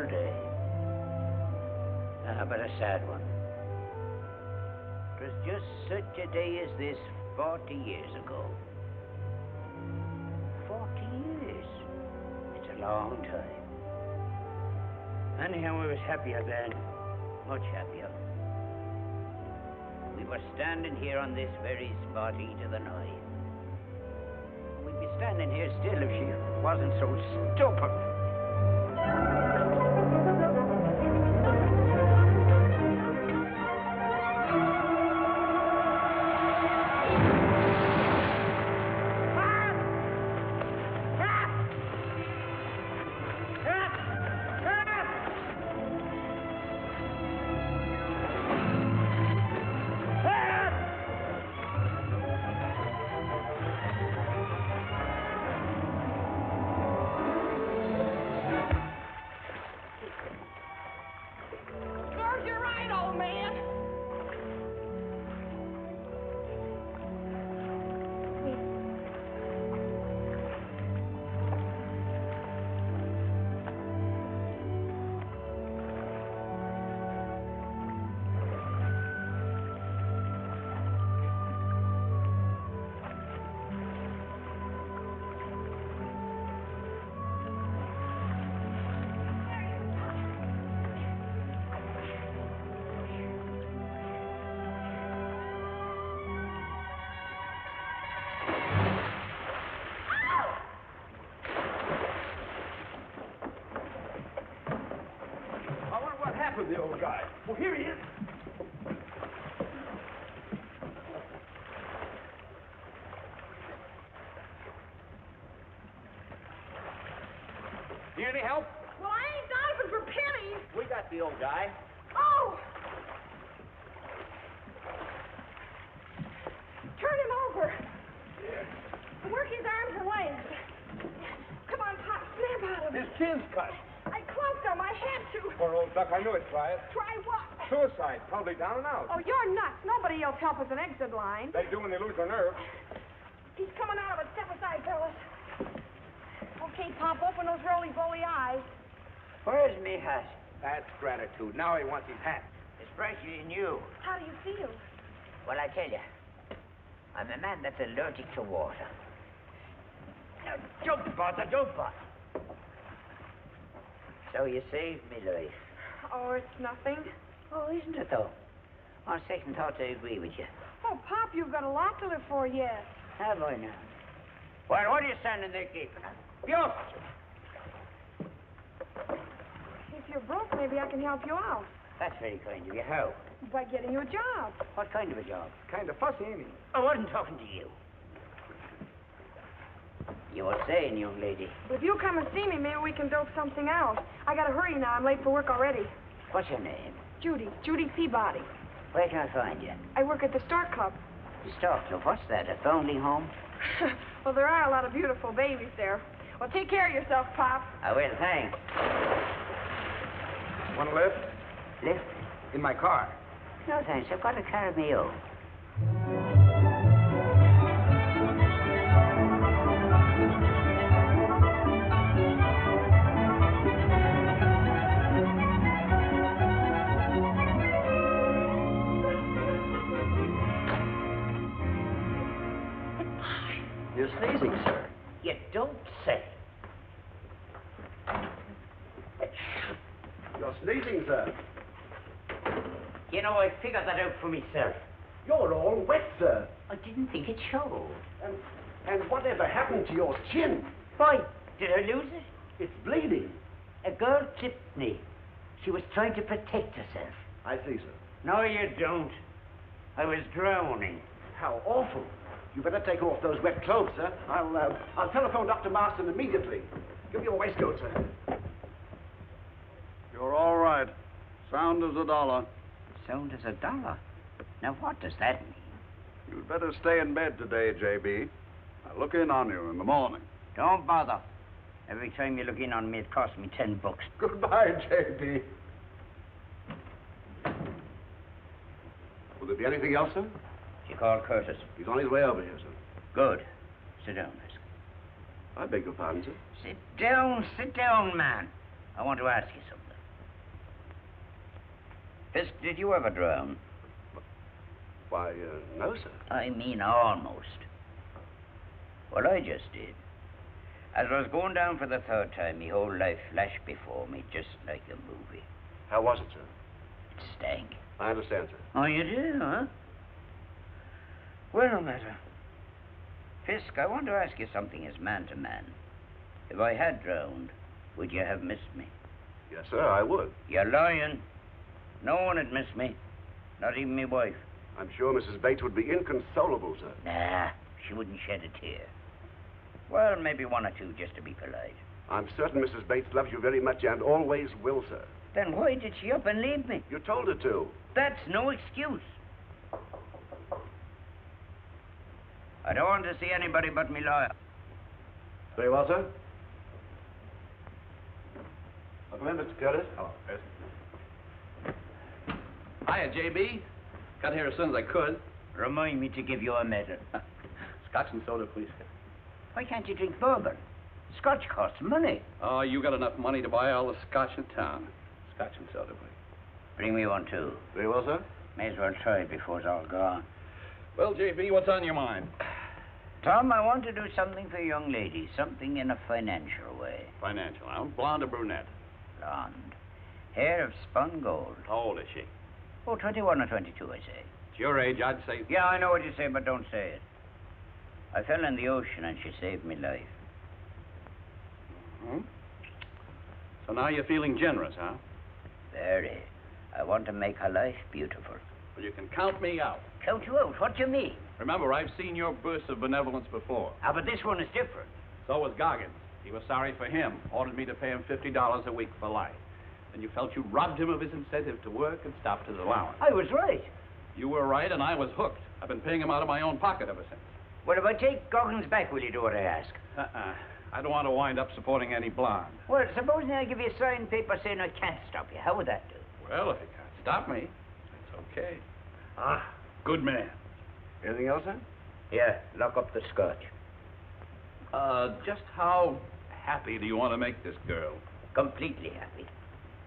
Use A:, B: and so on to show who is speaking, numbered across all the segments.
A: all day. Ah, but a sad one. It was just such a day as this 40 years ago. 40 years. It's a long time. Anyhow, I was happier then. Much happier. We were standing here on this very spot, each of the night. We'd be standing here still if she wasn't so stupid.
B: The old guy. Well, here he is. Need any help?
C: Well, I ain't diving for pennies.
B: We got the old guy.
C: Oh! Turn him over.
B: Yeah.
C: Work his arms and legs. Come on, Pop, snap out of him.
B: His chin's cut.
C: I clumped him. I had to.
B: Poor old duck. I knew it. Try it.
C: Try what?
B: Suicide. Probably down and out.
C: Oh, you're nuts. Nobody else help with an exit line.
B: They do when they lose their nerve.
C: He's coming out of it. Step aside, fellas. Okay, Pop, open those roly-boly eyes.
A: Where's me hat?
B: That's gratitude. Now he wants his hat.
A: It's fresher than you.
C: How do you feel?
A: Well, I tell you, I'm a man that's allergic to water. Now, jump, Bother, jump, Bother. So you saved me life.
C: Oh, it's nothing.
A: Oh, isn't it, though? On second thought, I agree with you.
C: Oh, Pop, you've got a lot to live for yet.
A: Have I now? Well, what are you standing there keeping? You!
C: If you're broke, maybe I can help you out.
A: That's very kind of you. How?
C: By getting you a job.
A: What kind of a job?
B: Kind of fussy, ain't he?
A: I wasn't talking to you. You were saying, young lady.
C: If you come and see me, maybe we can dope something out. I gotta hurry now. I'm late for work already.
A: What's your name?
C: Judy Peabody.
A: Where can I find you?
C: I work at the Stork Club.
A: The Stork Club. What's that, a foundling home?
C: Well, there are a lot of beautiful babies there. Well, take care of yourself, Pop.
A: I will, thanks.
B: Want a lift?
A: Lift?
B: In my car.
A: No, thanks. I've got a car of my own.
D: You're sneezing, sir.
A: You don't say.
D: You're sneezing, sir.
A: You know, I figured that out for myself.
D: You're all wet, sir.
A: I didn't think it showed.
D: And whatever happened to your chin?
A: Why? Did I lose it?
D: It's bleeding.
A: A girl clipped me. She was trying to protect herself.
D: I see, sir.
A: No, you don't. I was drowning.
D: How awful. You better take off those wet clothes, sir. I'll telephone Dr. Marston immediately. Give me your waistcoat, sir.
E: You're all right. Sound as a dollar.
A: Sound as a dollar? Now, what does that mean?
E: You'd better stay in bed today, J.B. I'll look in on you in the morning.
A: Don't bother. Every time you look in on me, it costs me $10.
D: Goodbye, J.B. Will there be anything else, sir?
A: You call Curtis.
D: He's on his way over here, sir.
A: Good. Sit down, miss.
D: I beg your pardon, sir.
A: Sit down, man. I want to ask you something. Fisk, did you ever drown?
D: Why, no, sir.
A: I mean almost. Well, I just did. As I was going down for the third time, my whole life flashed before me, just like a movie.
D: How was it, sir?
A: It stank.
D: I understand, sir.
A: Oh, you did, huh? Well, no matter. Fisk, I want to ask you something as man to man. If I had drowned, would you have missed me?
D: Yes, sir, I would.
A: You're lying. No one would miss me. Not even my wife.
D: I'm sure Mrs. Bates would be inconsolable, sir.
A: Nah, she wouldn't shed a tear. Well, maybe one or two just to be polite.
D: I'm certain Mrs. Bates loves you very much and always will, sir.
A: Then why did she up and leave me?
D: You told her to.
A: That's no excuse. I don't want to see anybody but me lawyer.
D: Very well, sir. Come in, Mr. Curtis.
F: Hello, yes. Hiya, J.B. Got here as soon as I could.
A: Remind me to give you a medal.
F: Scotch and soda, please.
A: Why can't you drink bourbon? Scotch costs money.
F: Oh, you got enough money to buy all the scotch in town. Scotch and soda, please.
A: Bring me one, too.
D: Very well, sir.
A: May as well try it before it's all gone.
F: Well, J.B., what's on your mind?
A: Tom, I want to do something for a young lady. Something in a financial way.
F: Financial, huh? Blonde or brunette?
A: Blonde. Hair of spun gold.
F: How old is she?
A: Oh, 21 or 22, I say.
F: It's your age, I'd say.
A: Yeah, I know what you say, but don't say it. I fell in the ocean and she saved me life.
F: Hmm? So now you're feeling generous, huh?
A: Very. I want to make her life beautiful.
F: Well, you can count me out.
A: Count you out? What do you mean?
F: Remember, I've seen your bursts of benevolence before.
A: Ah, but this one is different.
F: So was Goggins. He was sorry for him, ordered me to pay him $50 a week for life. Then you felt you robbed him of his incentive to work and stopped his allowance.
A: I was right.
F: You were right, and I was hooked. I've been paying him out of my own pocket ever since.
A: Well, if I take Goggins back, will you do what I ask?
F: I don't want to wind up supporting any blonde.
A: Well, supposing I give you a signed paper saying I can't stop you. How would that do?
F: Well, if you can't stop me, it's okay.
D: Ah.
F: Good man.
D: Anything else, sir?
A: Yeah, lock up the scotch.
F: Just how happy do you want to make this girl?
A: Completely happy.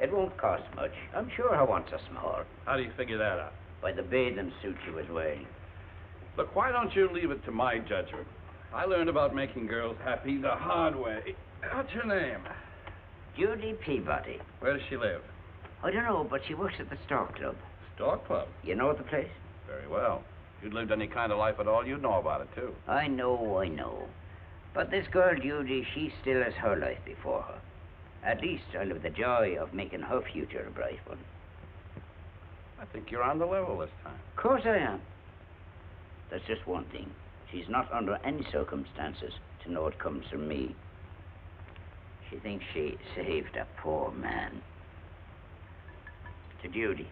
A: It won't cost much. I'm sure her wants a small.
F: How do you figure that out?
A: By the bathing suit she was wearing.
F: Look, why don't you leave it to my judgment? I learned about making girls happy the hard way. What's her name?
A: Judy Peabody.
F: Where does she live?
A: I don't know, but she works at the Stork Club.
F: Stork Club.
A: You know the place?
F: Very well. If you'd lived any kind of life at all, you'd know about it, too.
A: I know. But this girl, Judy, she still has her life before her. At least I'll have the joy of making her future a bright one.
F: I think you're on the level this time.
A: Of course I am. There's just one thing. She's not under any circumstances to know it comes from me. She thinks she saved a poor man. To Judy.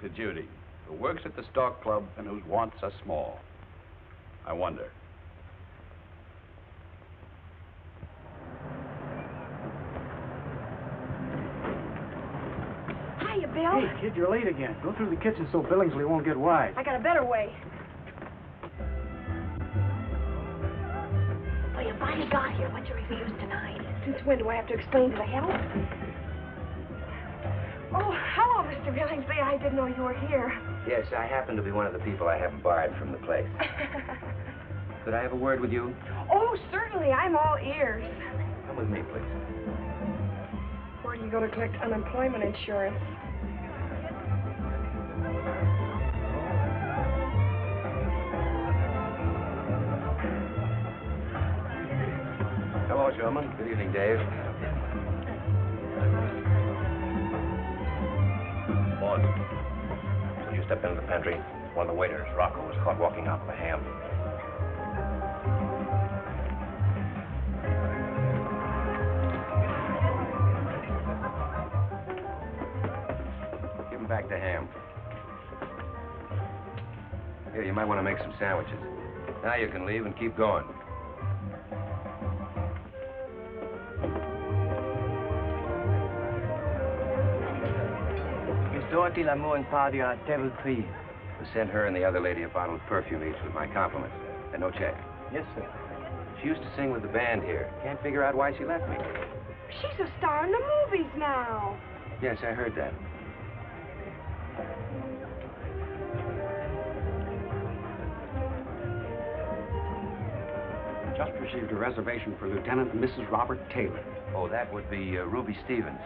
F: To Judy, who works at the Stork Club and whose wants are small. I wonder.
C: Hiya, Bill.
B: Hey, kid, you're late again. Go through the kitchen so Billingsley won't get wise.
C: I got a better way.
G: So you finally got here. What'd you refuse tonight?
C: Since when do I have to explain to the help? Oh, hello, Mr. Billingsley. I didn't know you were here.
H: Yes, I happen to be one of the people I haven't borrowed from the place. Could I have a word with you?
C: Oh, certainly. I'm all ears.
H: Come with me, please.
C: Where do you go to collect unemployment insurance?
H: Hello, Sherman. Good evening, Dave. Maud, will you step into the pantry? One of the waiters, Rocco, was caught walking out with a ham. Give him back the ham. Here, you might want to make some sandwiches. Now you can leave and keep going.
I: Dorothy, l'amour and party are devil tree.
H: We sent her and the other lady a bottle of perfume each with my compliments. And no check.
I: Yes, sir.
H: She used to sing with the band here. Can't figure out why she left me.
C: She's a star in the movies now.
H: Yes, I heard that.
D: Just received a reservation for Lieutenant and Mrs. Robert Taylor.
H: Oh, that would be Ruby Stevens.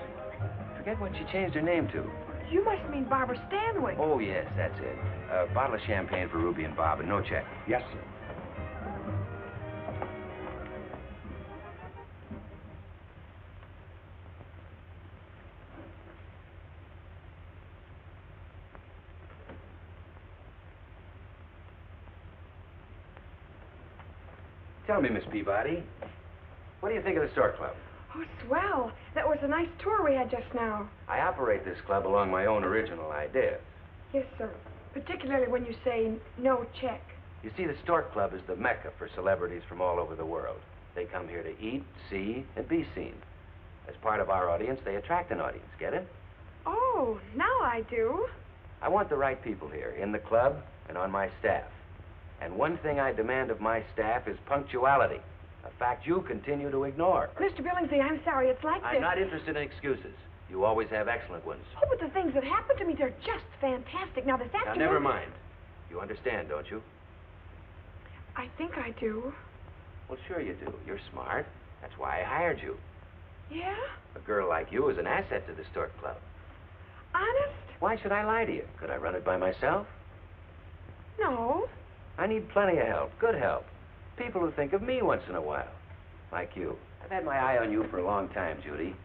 H: Forget what she changed her name to.
C: You must mean Barbara Stanwyck.
H: Oh, yes, that's it. A bottle of champagne for Ruby and Bob, and no check.
D: Yes, sir.
H: Tell me, Miss Peabody, what do you think of the Stork Club?
C: Oh, swell. That was a nice tour we had just now.
H: I operate this club along my own original ideas.
C: Yes, sir. Particularly when you say no check.
H: You see, the Stork Club is the mecca for celebrities from all over the world. They come here to eat, see, and be seen. As part of our audience, they attract an audience. Get it?
C: Oh, now I do.
H: I want the right people here, in the club and on my staff. And one thing I demand of my staff is punctuality, a fact you continue to ignore.
C: Mr. Billingsley, I'm sorry. It's like this.
H: I'm not interested in excuses. You always have excellent ones.
C: Oh, but the things that happened to me, they're just fantastic. Now, this
H: Now,
C: afternoon...
H: never mind. You understand, don't you?
C: I think I do.
H: Well, sure you do. You're smart. That's why I hired you.
C: Yeah?
H: A girl like you is an asset to the Stork Club.
C: Honest?
H: Why should I lie to you? Could I run it by myself?
C: No.
H: I need plenty of help, good help. People who think of me once in a while, like you. I've had my eye on you for a long time, Judy.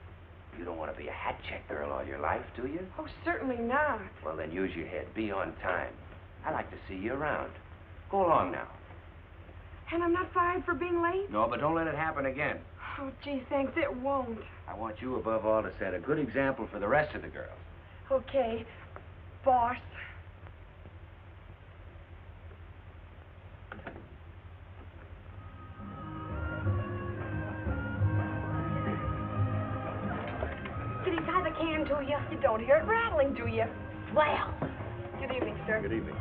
H: You don't want to be a hat check girl all your life, do you?
C: Oh, certainly not.
H: Well, then use your head. Be on time. I like to see you around. Go along now.
C: And I'm not fired for being late?
H: No, but don't let it happen again.
C: Oh, gee, thanks. It won't.
H: I want you, above all, to set a good example for the rest of the girls.
C: Okay, boss.
G: Did he tie the can to you?
C: You don't hear it rattling, do you?
G: Swell.
C: Good evening, sir.
E: Good evening.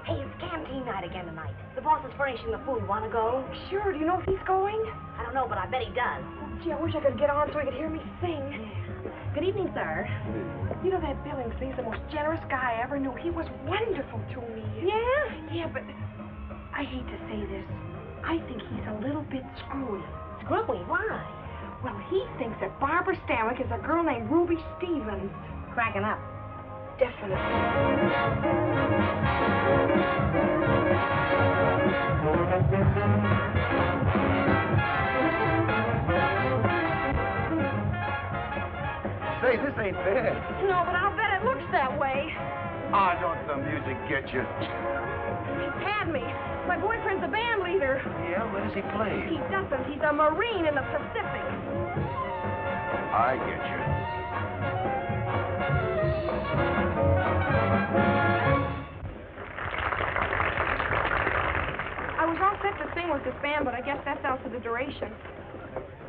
G: Hey, it's canteen night again tonight. The boss is furnishing the food. Want to go?
C: Sure. Do you know if he's going?
G: I don't know, but I bet he does.
C: Gee, I wish I could get on so he could hear me sing.
G: Good evening, sir.
C: You know that Billingsley's the most generous guy I ever knew. He was wonderful to me.
G: Yeah?
C: Yeah, but I hate to say this. I think he's a little bit screwy.
G: Screwy, why?
C: Well, he thinks that Barbara Stanwyck is a girl named Ruby Stevens.
G: Cracking up.
C: Definitely.
D: Say, this ain't bad.
C: No, but I'll bet it looks that way.
D: Ah, don't the music get you?
C: He's had me. My boyfriend's a band leader.
H: Yeah, where does he play?
C: He doesn't. He's a Marine in the Pacific.
D: I get you.
C: I was all set to sing with this band, but I guess that's out for the duration.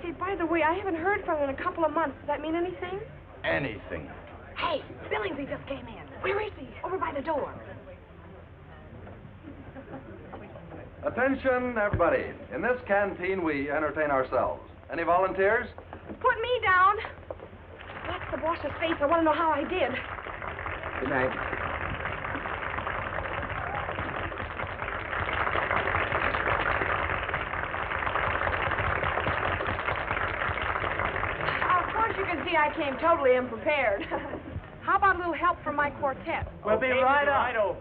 C: Hey, by the way, I haven't heard from him in a couple of months. Does that mean anything?
D: Anything.
G: Hey, Billingsley just came in.
C: Where is he?
G: Over by the door.
E: Attention, everybody. In this canteen, we entertain ourselves. Any volunteers?
C: Put me down. That's the boss's face. I want to know how I did.
H: Good night.
C: Of course, you can see I came totally unprepared. How about a little help from my quartet?
I: We'll be right up.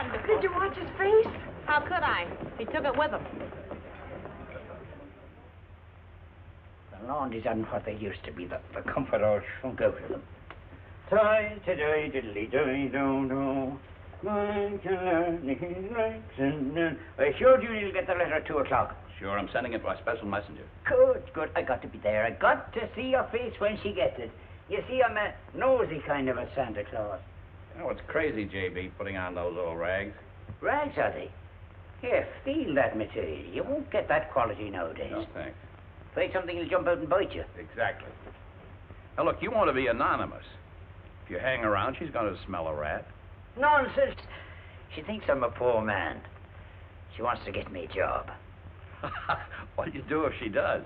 C: wonderful. Did you watch his face?
G: How could I? He took it with him.
A: The laundries aren't what they used to be. The comfort all shrunk out of them. I showed you you'll get the letter at 2 o'clock.
F: Sure, I'm sending it by special messenger.
A: Good. I got to be there. I got to see your face when she gets it. You see, I'm a nosy kind of a Santa Claus.
F: You know, it's crazy, J.B., putting on those old rags.
A: Rags, are they? Here, feel that material. You won't get that quality nowadays.
F: No, thanks.
A: Afraid something will jump out and bite you.
F: Exactly. Now, look, you want to be anonymous. If you hang around, she's going to smell a rat.
A: Nonsense. She thinks I'm a poor man. She wants to get me a job.
F: What'd you do if she does?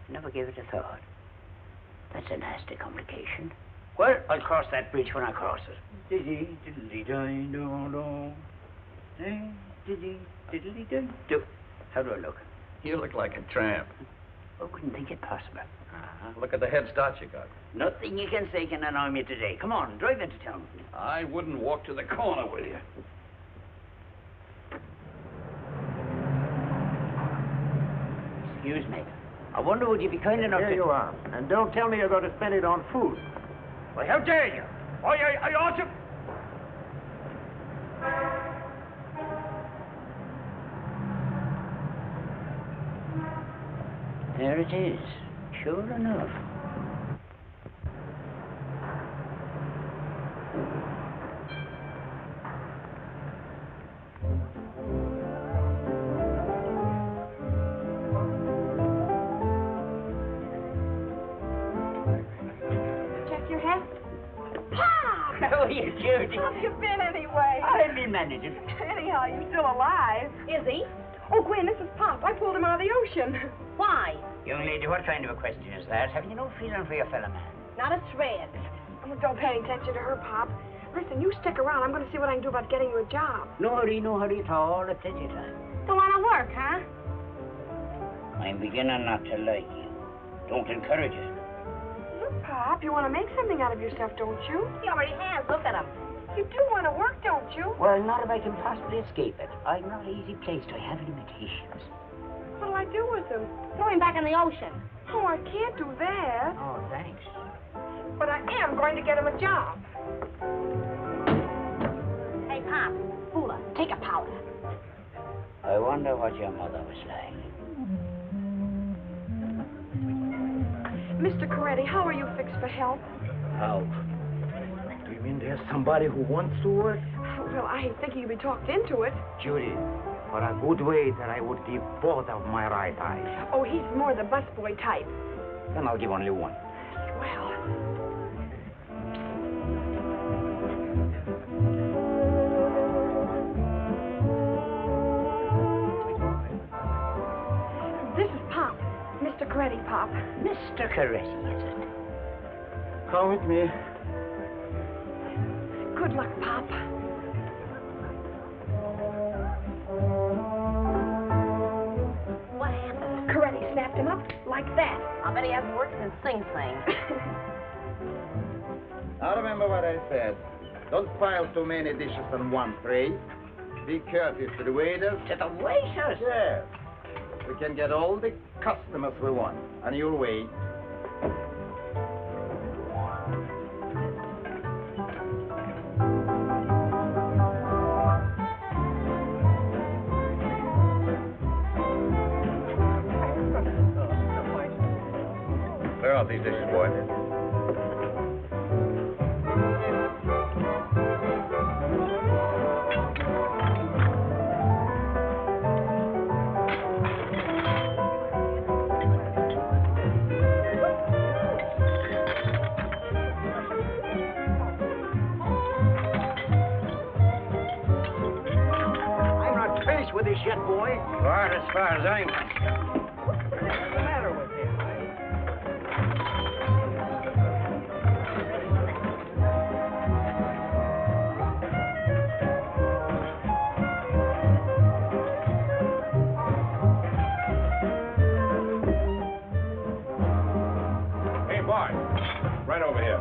A: Never gave it a thought. That's a nasty complication. Well, I'll cross that bridge when I cross it. How do I look?
F: You look like a tramp.
A: I wouldn't think it possible.
F: Look at the head start you got.
A: Nothing you can say can annoy me today. Come on, drive into town.
F: I wouldn't walk to the corner with you.
A: Excuse me. I wonder would you be kind enough
B: Here
A: to...
B: you are. And don't tell me you're going to spend it on food.
A: Well, how dare you?
F: I ought to...
A: There it is. Sure enough.
C: Check your hat.
A: How are you, Judy?
C: How have you been anyway?
A: I've been managing.
C: Anyhow, you're still alive.
G: Is he?
C: Oh, Gwen, this is Pop. I pulled him out of the ocean.
G: Why?
A: Young lady, what kind of a question is that? Have you no feeling for your fellow man?
G: Not a shred.
C: Oh, don't pay any attention to her, Pop. Listen, you stick around. I'm going to see what I can do about getting you a job.
A: No hurry at all. At plenty of time.
G: Don't want to work, huh?
A: I'm beginning not to like you. Don't encourage it.
C: Look, Pop, you want to make something out of yourself, don't you?
G: He already has. Look at him.
C: You do want to work, don't you?
A: Well, not if I can possibly escape it. I'm not easy placed. I have limitations.
C: What'll I do with them?
G: Throw him back in the ocean.
C: Oh, I can't do that.
A: Oh, thanks.
C: But I am going to get him a job.
G: Hey, Pop. Fooler, take a powder.
A: I wonder what your mother was like.
C: Mr. Coretti, how are you fixed for help?
B: How? Do you mean there's somebody who wants to work?
C: Well, I ain't thinking you'd be talked into it.
B: Judy, for a good wage, I would give both of my right eyes.
C: Oh, he's more the busboy type.
B: Then I'll give only one.
C: Well, this is Pop. Mr. Coretti, Pop.
A: Mr. Coretti, is it?
B: Come with me.
C: Good luck, Pop.
G: What happened?
C: Coretti snapped him up like that.
G: I bet he hasn't worked since Sing Sing.
J: Now remember what I said. Don't pile too many dishes on one tray. Be courteous to the waiters.
A: To the waiters?
J: Yes. We can get all the customers we want. On your way.
F: Clear out these dishes, boy.
B: I'm not finished with this yet, boy.
A: You are as far as I'm concerned.
B: What's the matter with him?
F: Hey, boy. Right over here.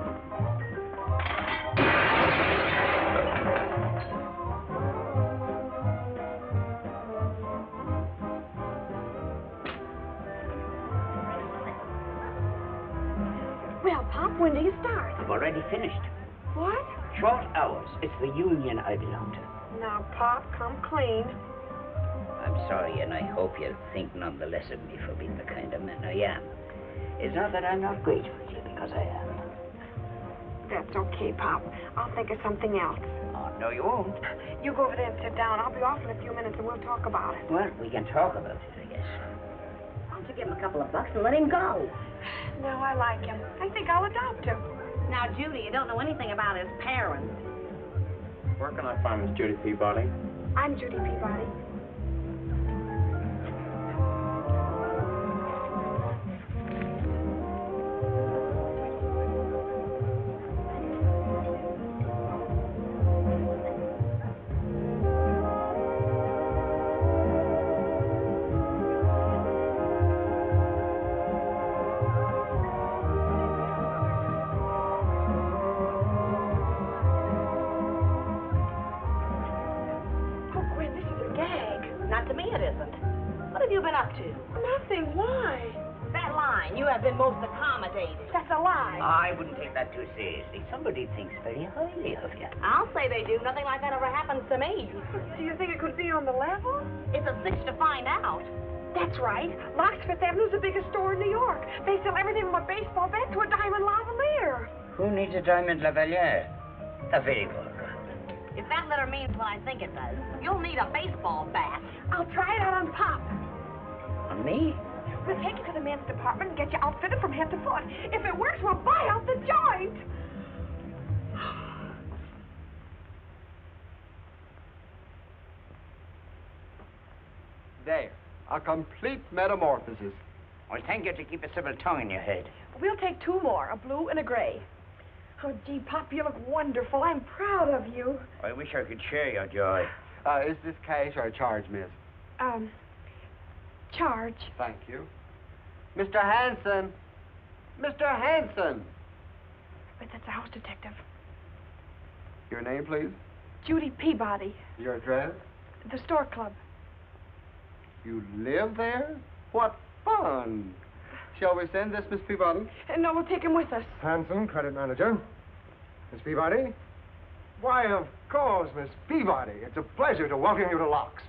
G: Well, Pop, when do you start?
A: I've already finished.
C: What?
A: Short hours. It's the union I belong to.
C: Now, Pop, come clean.
A: I'm sorry, and I hope you'll think none the less of me for being the kind of man I am. It's not that I'm not grateful to you, because I am.
C: That's okay, Pop. I'll think of something else.
A: Oh, no, you won't.
C: You go over there and sit down. I'll be off in a few minutes and we'll talk about it.
A: Well, we can talk about it, I guess.
G: Why don't you give him a couple of bucks and let him go?
C: No, I like him. I think I'll adopt him.
G: Now, Judy, you don't know anything about his parents.
I: Where can I find Miss Judy Peabody?
C: I'm Judy Peabody. Nothing. Why?
G: That line, you have been most accommodating.
C: That's a lie.
A: I wouldn't take that too seriously. Somebody thinks very highly of you.
G: I'll say they do. Nothing like that ever happens to me.
C: Do you think it could be on the level?
G: It's a cinch to find out.
C: That's right. Locks Fifth Avenue's the biggest store in New York. They sell everything from a baseball bat to a diamond lavalier.
A: Who needs a diamond lavalier? A very vulgar.
G: If that letter means what I think it does, you'll need a baseball bat.
C: I'll try it out on Pop.
A: On me?
C: We'll take you to the men's department and get you outfitted from head to foot. If it works, we'll buy out the joint.
I: There. A complete metamorphosis.
A: Well, thank you to keep a civil tongue in your head.
C: We'll take two more, a blue and a gray. Oh, gee, Pop, you look wonderful. I'm proud of you.
A: I wish I could share your joy.
I: Is this cash or a charge, miss?
C: Charge.
I: Thank you. Mr. Hanson! Mr. Hanson!
C: Wait, that's a house detective.
I: Your name, please?
C: Judy Peabody.
I: Your address?
C: The Stork Club.
I: You live there? What fun! Shall we send this, Miss Peabody?
C: No, we'll take him with us.
K: Hanson, credit manager. Miss Peabody? Why, of course, Miss Peabody. It's a pleasure to welcome you to Locks.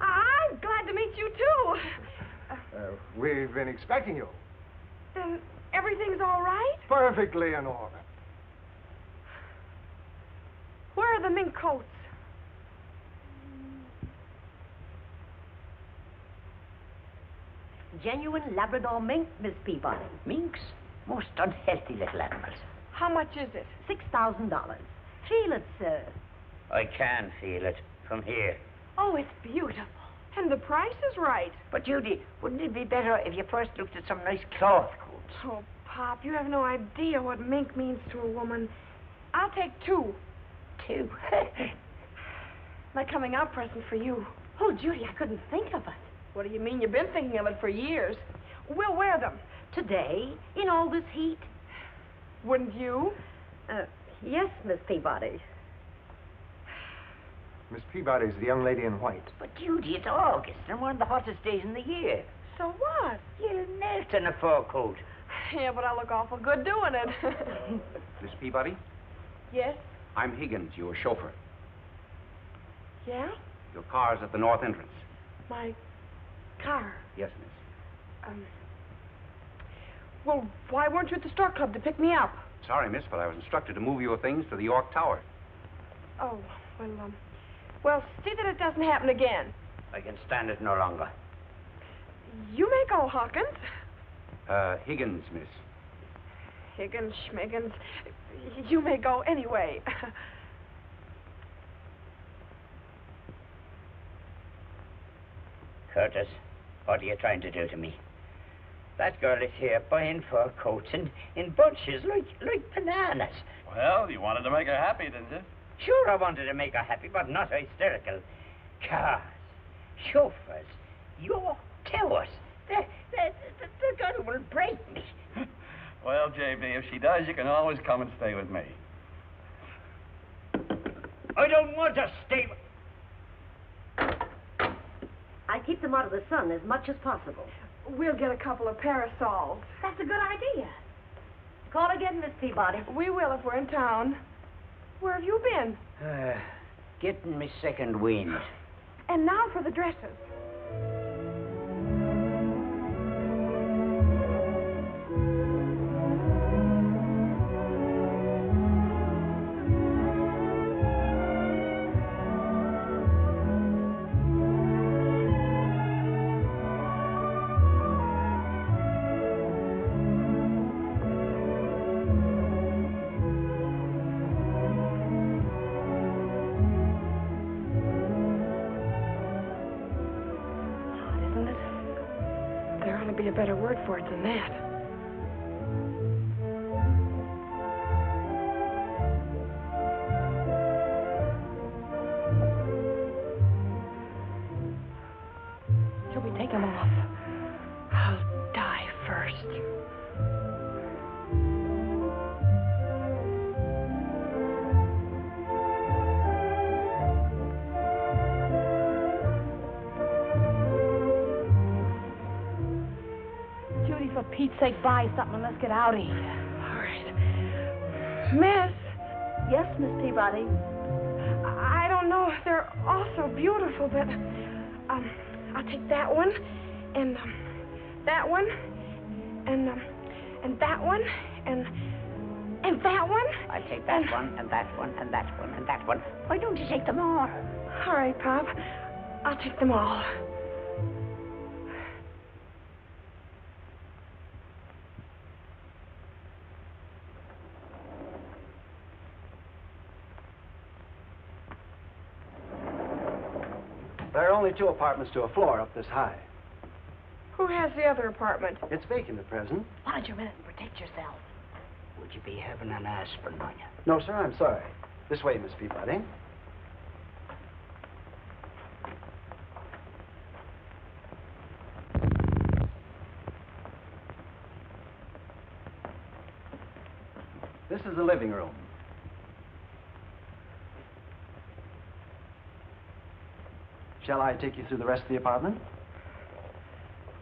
C: I'm glad to meet you, too.
K: We've been expecting you.
C: Then everything's all right?
K: Perfectly in order.
C: Where are the mink coats?
G: Genuine Labrador mink, Miss Peabody.
A: Minks? Most unhealthy little animals.
C: How much is it?
G: $6,000. Feel it, sir.
A: I can feel it from here.
C: Oh, it's beautiful. And the price is right.
A: But, Judy, wouldn't it be better if you first looked at some nice cloth coats?
C: Oh, Pop, you have no idea what mink means to a woman. I'll take two.
A: Two?
C: My coming out present for you.
G: Oh, Judy, I couldn't think of it.
C: What do you mean? You've been thinking of it for years. We'll wear them.
G: Today, in all this heat?
C: Wouldn't you?
G: Yes, Miss Peabody.
K: Miss Peabody's the young lady in white.
A: But, Judy, it's August and one of the hottest days in the year.
C: So what?
A: You'll melt in a fur coat.
C: Yeah, but I look awful good doing it.
F: Miss Peabody,
C: Yes?
F: I'm Higgins, your chauffeur.
C: Yeah?
F: Your car's at the north entrance.
C: My car.
F: Yes, miss.
C: Well, why weren't you at the Stork Club to pick me up?
F: Sorry, miss, but I was instructed to move your things to the York Tower.
C: Oh, well, see that it doesn't happen again.
A: I can stand it no longer.
C: You may go, Hawkins.
F: Higgins, miss.
C: Higgins, Schmiggins. You may go anyway.
A: Curtis, what are you trying to do to me? That girl is here buying fur coats in bunches like bananas.
L: Well, you wanted to make her happy, didn't you?
A: Sure, I wanted to make her happy, but not hysterical. Cars, chauffeurs, York Towers. The girl will break me.
L: Well, J.B., if she does, you can always come and stay with me.
A: I don't want to stay with...
G: I keep them out of the sun as much as possible.
C: We'll get a couple of parasols.
G: That's a good idea. Call again, Miss Peabody.
C: We will if we're in town. Where have you been?
A: Getting me second wind.
C: And now for the dresses. Be a better word for it than that. Shall we take them off? I'll die first.
G: For Pete's sake, buy something and let's get out of here.
C: All right. Miss.
G: Yes, Miss Peabody.
C: I don't know if they're all so beautiful, but I'll take that one, and that one, and that one, and that one.
A: I take that one, and that one, and that one, and that one. Why don't you take them all?
C: All right, Pop. I'll take them all.
D: There are only 2 apartments to a floor up this high.
C: Who has the other apartment?
D: It's vacant at present.
G: Why don't you rent it and protect yourself?
A: Would you be having an aspirin on you?
D: No, sir, I'm sorry. This way, Miss Peabody. This is the living room. Shall I take you through the rest of the apartment?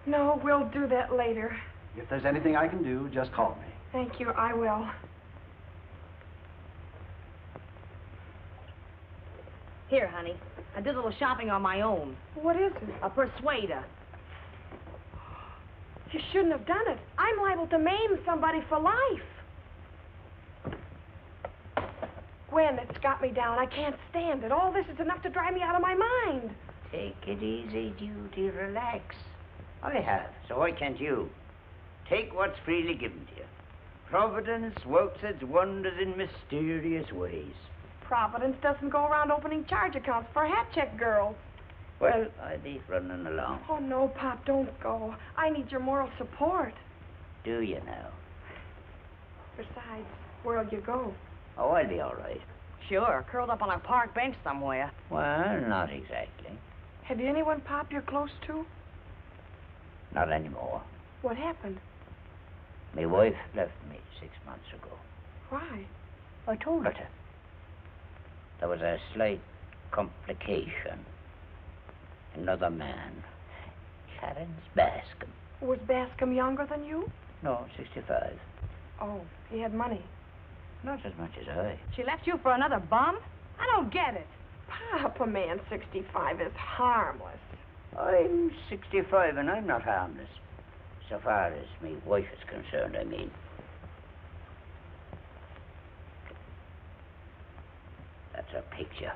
C: No, we'll do that later.
D: If there's anything I can do, just call me.
C: Thank you, I will.
G: Here, honey. I did a little shopping on my own.
C: What is it?
G: A persuader.
C: You shouldn't have done it. I'm liable to maim somebody for life. Gwen, it's got me down. I can't stand it. All this is enough to drive me out of my mind.
A: Take it easy, Judy. Relax. I have, so why can't you? Take what's freely given to you. Providence works its wonders in mysterious ways.
C: Providence doesn't go around opening charge accounts for hat check girls.
A: Well, I'll be running along.
C: Oh, no, Pop, don't go. I need your moral support.
A: Do you now?
C: Besides, where'll you go?
A: Oh, I'll be all right.
G: Sure, curled up on a park bench somewhere.
A: Well, not exactly.
C: Have you anyone, Pop, you're close to?
A: Not anymore.
C: What happened?
A: My wife left me 6 months ago.
C: Why?
A: I told her to. There was a slight complication. Another man. Clarence Bascom.
C: Was Bascom younger than you?
A: No, 65.
C: Oh, he had money.
A: Not as much as I.
G: She left you for another bum? I don't get it.
C: Pop, a man 65 is harmless.
A: I'm 65 and I'm not harmless. So far as my wife is concerned, I mean. That's her picture.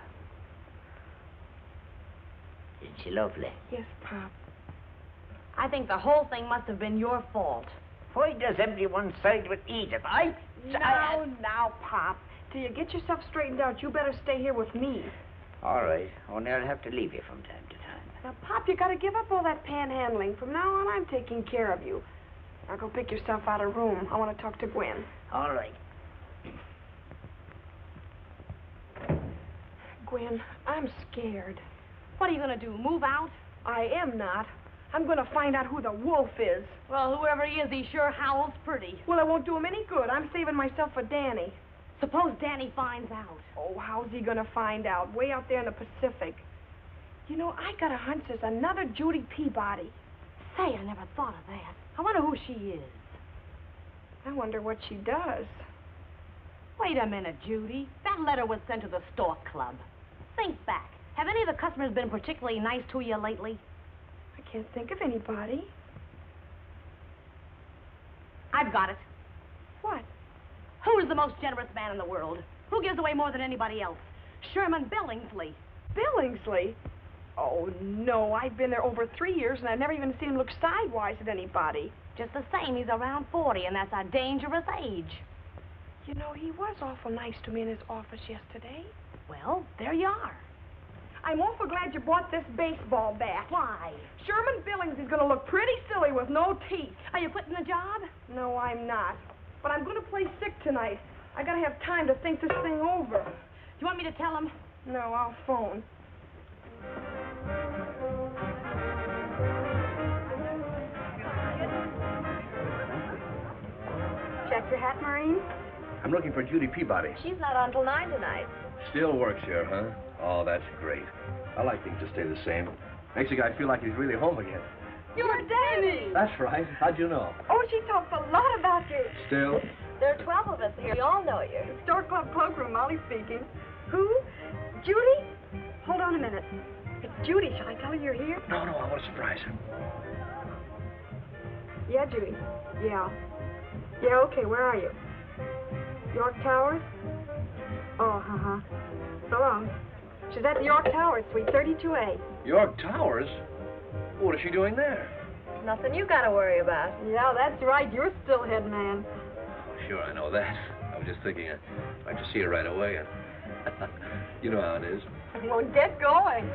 A: Isn't she lovely?
C: Yes, Pop.
G: I think the whole thing must have been your fault.
A: Why does everyone side with Edith?
C: Now, Pop. Till you get yourself straightened out, you better stay here with me.
A: All right. Only I'll have to leave you from time to time.
C: Now, Pop, you gotta give up all that panhandling. From now on, I'm taking care of you. Now, go pick yourself out a room. I want to talk to Gwen.
A: All right.
C: Gwen, I'm scared.
G: What are you gonna do, move out?
C: I am not. I'm gonna find out who the wolf is.
G: Well, whoever he is, he sure howls pretty.
C: Well, it won't do him any good. I'm saving myself for Danny.
G: Suppose Danny finds out.
C: Oh, how's he gonna find out? Way out there in the Pacific. You know, I got a hunch there's another Judy Peabody.
G: Say, I never thought of that. I wonder who she is.
C: I wonder what she does.
G: Wait a minute, Judy. That letter was sent to the Stork Club. Think back. Have any of the customers been particularly nice to you lately?
C: I can't think of anybody.
G: I've got it.
C: What?
G: Who is the most generous man in the world? Who gives away more than anybody else? Sherman Billingsley.
C: Billingsley? Oh, no. I've been there over 3 years, and I've never even seen him look sidewise at anybody.
G: Just the same, he's around 40, and that's a dangerous age.
C: You know, he was awful nice to me in his office yesterday.
G: Well, there you are.
C: I'm awful glad you brought this baseball bat.
G: Why?
C: Sherman Billingsley's going to look pretty silly with no teeth.
G: Are you quitting the job?
C: No, I'm not. But I'm going to play sick tonight. I got to have time to think this thing over.
G: Do you want me to tell him?
C: No, I'll phone. Check your hat, Maureen?
M: I'm looking for Judy Peabody.
N: She's not on till 9 tonight.
M: Still works here, huh? Oh, that's great. I like things to stay the same. Makes a guy feel like he's really home again.
C: You're Danny!
M: That's right. How'd you know?
C: Oh, she talks a lot about you.
M: Still?
N: There are 12 of us here. We all know you.
C: Stork Club cloakroom, Molly speaking. Who? Judy? Hold on a minute. It's Judy. Shall I tell her you're here?
M: No, I want to surprise him.
C: Yeah, Judy. Yeah. Yeah, okay, where are you? York Towers? Oh, So long. She's at the York Towers, suite 32A.
M: York Towers? What is she doing there?
N: Nothing you gotta worry about.
C: Yeah, that's right. You're still head man.
M: Oh, sure, I know that. I was just thinking I'd like to see her right away. And you know how it is.
C: Well, get going.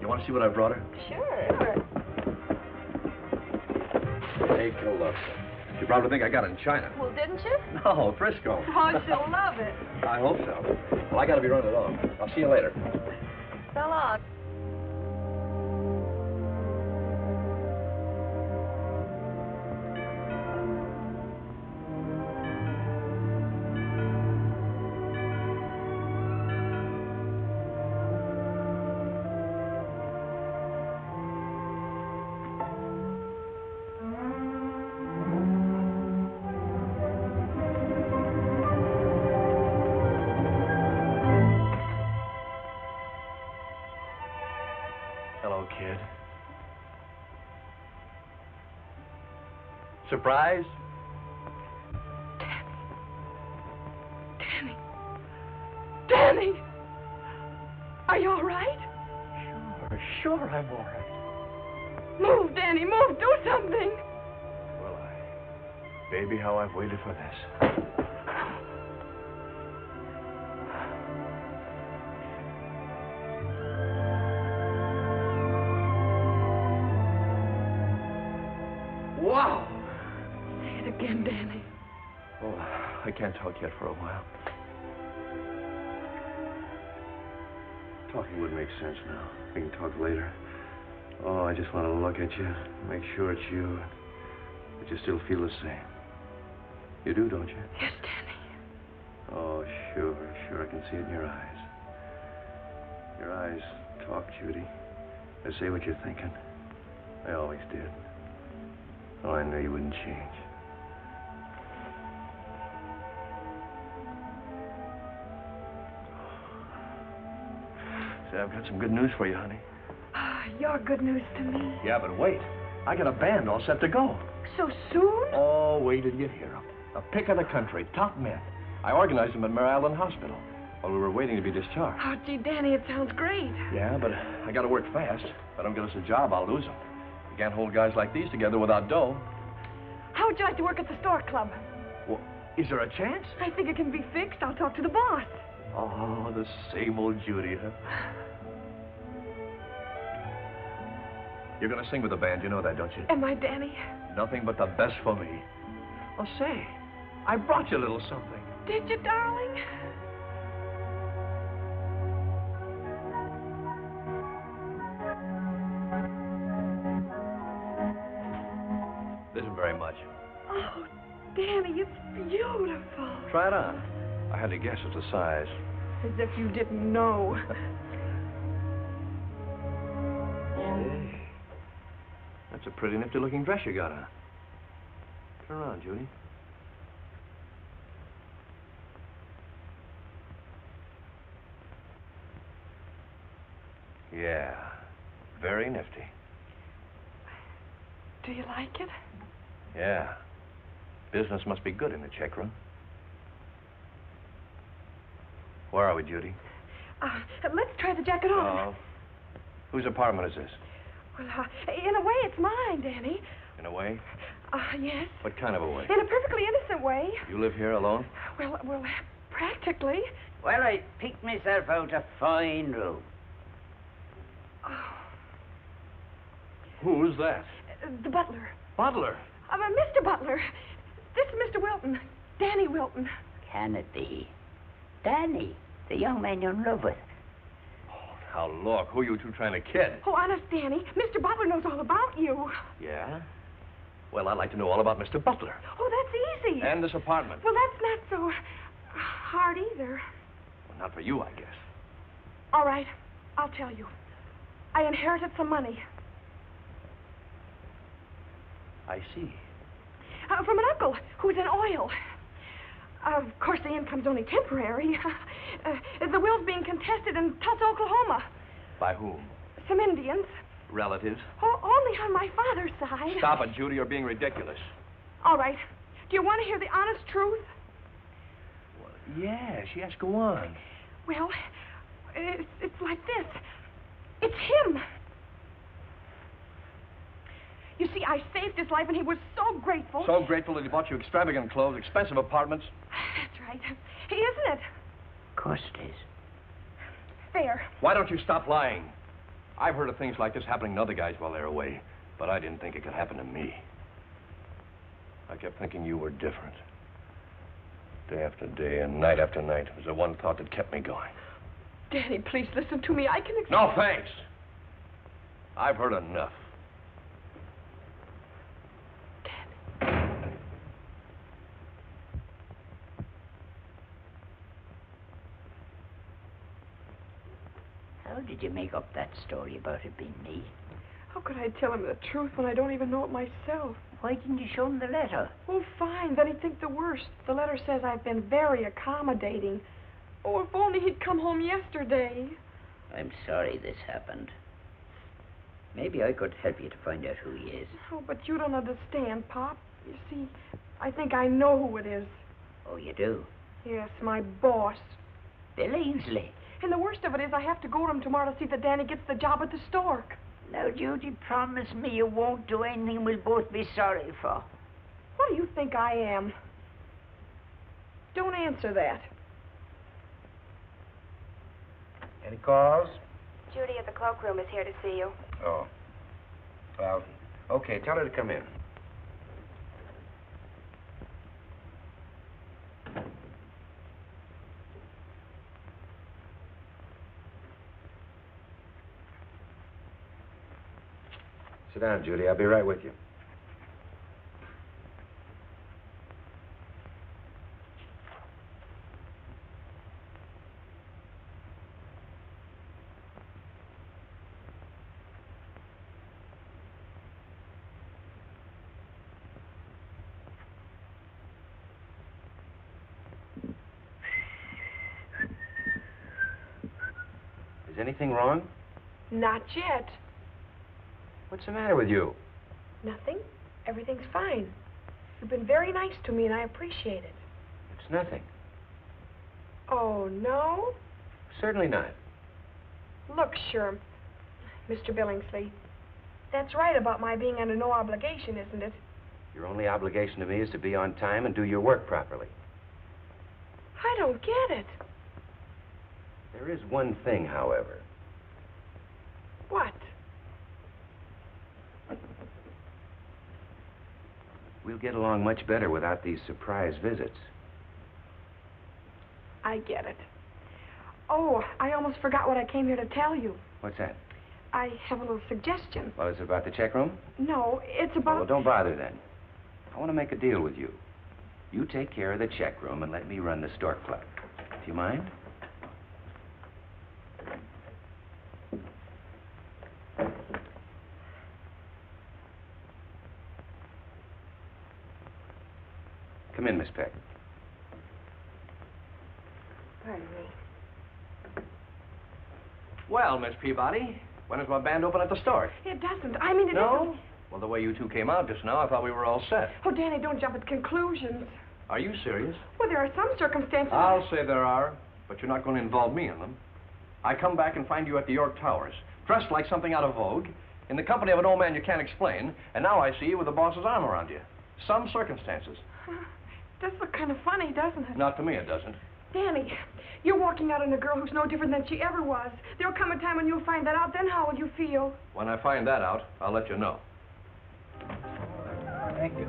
M: You want to see what I brought her?
N: Sure.
M: Take a look. You probably think I got it in China.
N: Well, didn't you?
M: No, Frisco.
C: Oh, she'll love it.
M: I hope so. Well, I got to be running along. I'll see you later.
N: So long.
M: Kid. Surprise?
C: Danny! Are you all right?
M: Sure, I'm all right.
C: Move, Danny, move, do something.
M: Will I? Baby, how I've waited for this. Wow!
C: Say it again, Danny.
M: Oh, I can't talk yet for a while. Talking would make sense now. We can talk later. Oh, I just want to look at you, make sure it's you, but you still feel the same. You do, don't you?
C: Yes, Danny.
M: Oh, sure, I can see it in your eyes. Your eyes talk, Judy. They say what you're thinking. They always did. Oh, I knew you wouldn't change. Say, I've got some good news for you, honey.
C: You're good news to me.
M: Yeah, but wait. I got a band all set to go.
C: So soon?
M: Oh, wait till you hear them. A pick of the country, top men. I organized them at Mare Island Hospital while we were waiting to be discharged.
C: Oh, gee, Danny, it sounds great.
M: Yeah, but I got to work fast. If I don't get us a job, I'll lose them. You can't hold guys like these together without dough.
C: How would you like to work at the Stork Club?
M: Well, is there a chance?
C: I think it can be fixed. I'll talk to the boss.
M: Oh, the same old Judy, huh? You're going to sing with the band, you know that, don't you?
C: Am I, Danny?
M: Nothing but the best for me. Oh, say, I brought you a little something.
C: Did you, darling?
M: This isn't very much.
C: Oh, Danny, it's beautiful.
M: Try it on. I had to guess at the size.
C: As if you didn't know.
M: Say, that's a pretty nifty-looking dress you got on. looking around, Judy. Yeah, very nifty.
C: Do you like it?
M: Yeah. Business must be good in the check room. Where are we, Judy?
C: Let's try the jacket on.
M: Oh. Whose apartment is this?
C: Well, in a way, it's mine, Danny.
M: In a way?
C: Yes.
M: What kind of a way?
C: In a perfectly innocent way.
M: You live here alone?
C: Well, practically.
A: Well, I picked myself out a fine room.
M: Who's that?
C: The butler.
M: Butler?
C: Mr. Butler. This is Mr. Wilton. Danny Wilton.
A: Can it be? Danny, the young man you're in love with.
M: Now, look, who are you two trying to kid?
C: Oh, honest, Danny. Mr. Butler knows all about you.
M: Yeah? Well, I'd like to know all about Mr. Butler.
C: Oh, that's easy.
M: And this apartment.
C: Well, that's not so hard either.
M: Well, not for you, I guess.
C: All right, I'll tell you. I inherited some money.
M: I see.
C: From an uncle who's in oil. Of course, the income's only temporary. The will's being contested in Tulsa, Oklahoma.
M: By whom?
C: Some Indians.
M: Relatives?
C: Oh, only on my father's side.
M: Stop it, Judy. You're being ridiculous.
C: All right. Do you want to hear the honest truth?
M: Well, yes, go on.
C: Well, it's like this. It's him. You see, I saved his life, and he was so grateful.
M: So grateful that he bought you extravagant clothes, expensive apartments.
C: That's right. Isn't it?
A: Of course it is.
C: There.
M: Why don't you stop lying? I've heard of things like this happening to other guys while they're away, but I didn't think it could happen to me. I kept thinking you were different. Day after day and night after night. It was the one thought that kept me going.
C: Danny, please listen to me. I can
M: No, thanks. I've heard enough.
A: How did you make up that story about it being me?
C: How could I tell him the truth when I don't even know it myself?
A: Why didn't you show him the letter?
C: Oh, fine. Then he'd think the worst. The letter says I've been very accommodating. Oh, if only he'd come home yesterday.
A: I'm sorry this happened. Maybe I could help you to find out who he is.
C: Oh, but you don't understand, Pop. You see, I think I know who it is.
A: Oh, you do?
C: Yes, my boss.
A: Bill Ainsley.
C: And the worst of it is I have to go to him tomorrow to see that Danny gets the job at the Stork.
A: Now, Judy, promise me you won't do anything we'll both be sorry for.
C: What do you think I am? Don't answer that.
H: Any calls?
N: Judy at the cloakroom is here to see you.
H: Oh. Well, okay, tell her to come in. Sit down, Judy. I'll be right with you. Is anything wrong?
C: Not yet.
H: What's the matter with you?
C: Nothing. Everything's fine. You've been very nice to me, and I appreciate it.
H: It's nothing.
C: Oh, no?
H: Certainly not.
C: Look, sure, Mr. Billingsley. That's right about my being under no obligation, isn't it?
H: Your only obligation to me is to be on time and do your work properly.
C: I don't get it.
H: There is one thing, however.
C: What?
H: We'll get along much better without these surprise visits.
C: I get it. Oh, I almost forgot what I came here to tell you.
H: What's that?
C: I have a little suggestion.
H: Well, is it about the check room?
C: No, it's about...
H: Well, don't bother then. I want to make a deal with you. You take care of the check room and let me run the Stork Club. Do you mind? Come in, Miss Peck.
C: Pardon me.
O: Well, Miss Peabody, when does my band open at the Stork?
C: It doesn't. I mean, it
O: No?
C: isn't.
O: Well, the way you two came out just now, I thought we were all set.
C: Oh, Danny, don't jump at conclusions.
O: Are you serious?
C: Well, there are some circumstances.
O: I'll say there are, but you're not going to involve me in them. I come back and find you at the York Towers, dressed like something out of vogue, in the company of an old man you can't explain, and now I see you with the boss's arm around you. Some circumstances.
C: Does look kind of funny, doesn't it?
O: Not to me, it doesn't.
C: Danny, you're walking out on a girl who's no different than she ever was. There'll come a time when you'll find that out. Then how will you feel?
O: When I find that out, I'll let you know.
H: Thank you.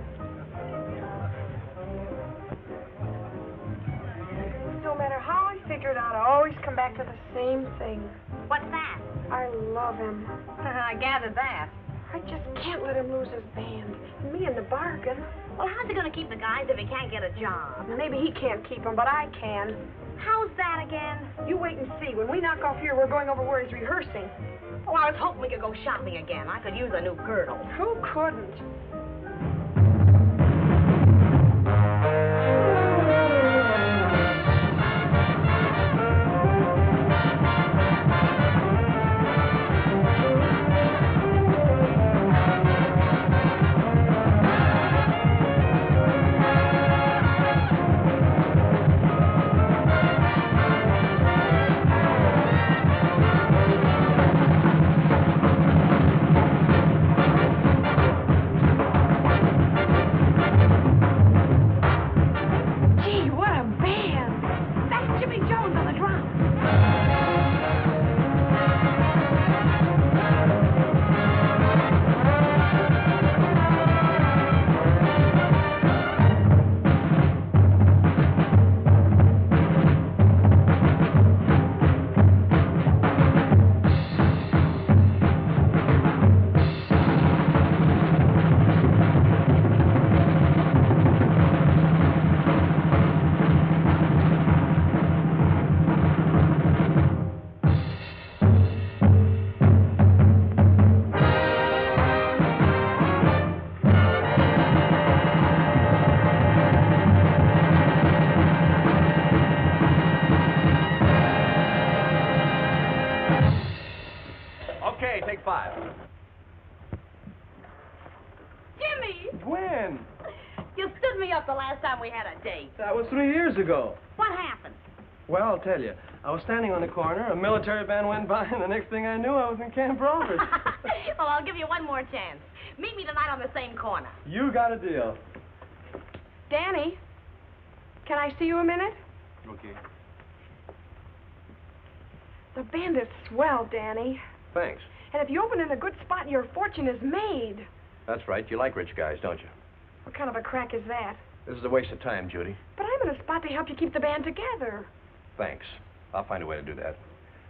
C: No matter how I figure it out, I always come back to the same thing.
G: What's that?
C: I love him.
G: I gathered that.
C: I just can't let him lose his band. And me in the bargain.
G: Well, how's he going to keep the guys if he can't get a job?
C: Maybe he can't keep them, but I can.
G: How's that again?
C: You wait and see. When we knock off here, we're going over where he's rehearsing.
G: Oh, I was hoping we could go shopping again. I could use a new girdle.
C: Who couldn't?
O: Take 5.
G: Jimmy!
O: Gwen!
G: You stood me up the last time we had a date.
O: That was 3 years ago.
G: What happened?
O: Well, I'll tell you. I was standing on the corner, a military band went by, and the next thing I knew, I was in Camp Roberts.
G: Well, I'll give you one more chance. Meet me tonight on the same corner.
O: You got a deal.
C: Danny, can I see you a minute?
O: Okay.
C: The band is swell, Danny.
O: Thanks.
C: And if you open in a good spot, your fortune is made.
O: That's right. You like rich guys, don't you?
C: What kind of a crack is that?
O: This is a waste of time, Judy.
C: But I'm in a spot to help you keep the band together.
O: Thanks. I'll find a way to do that.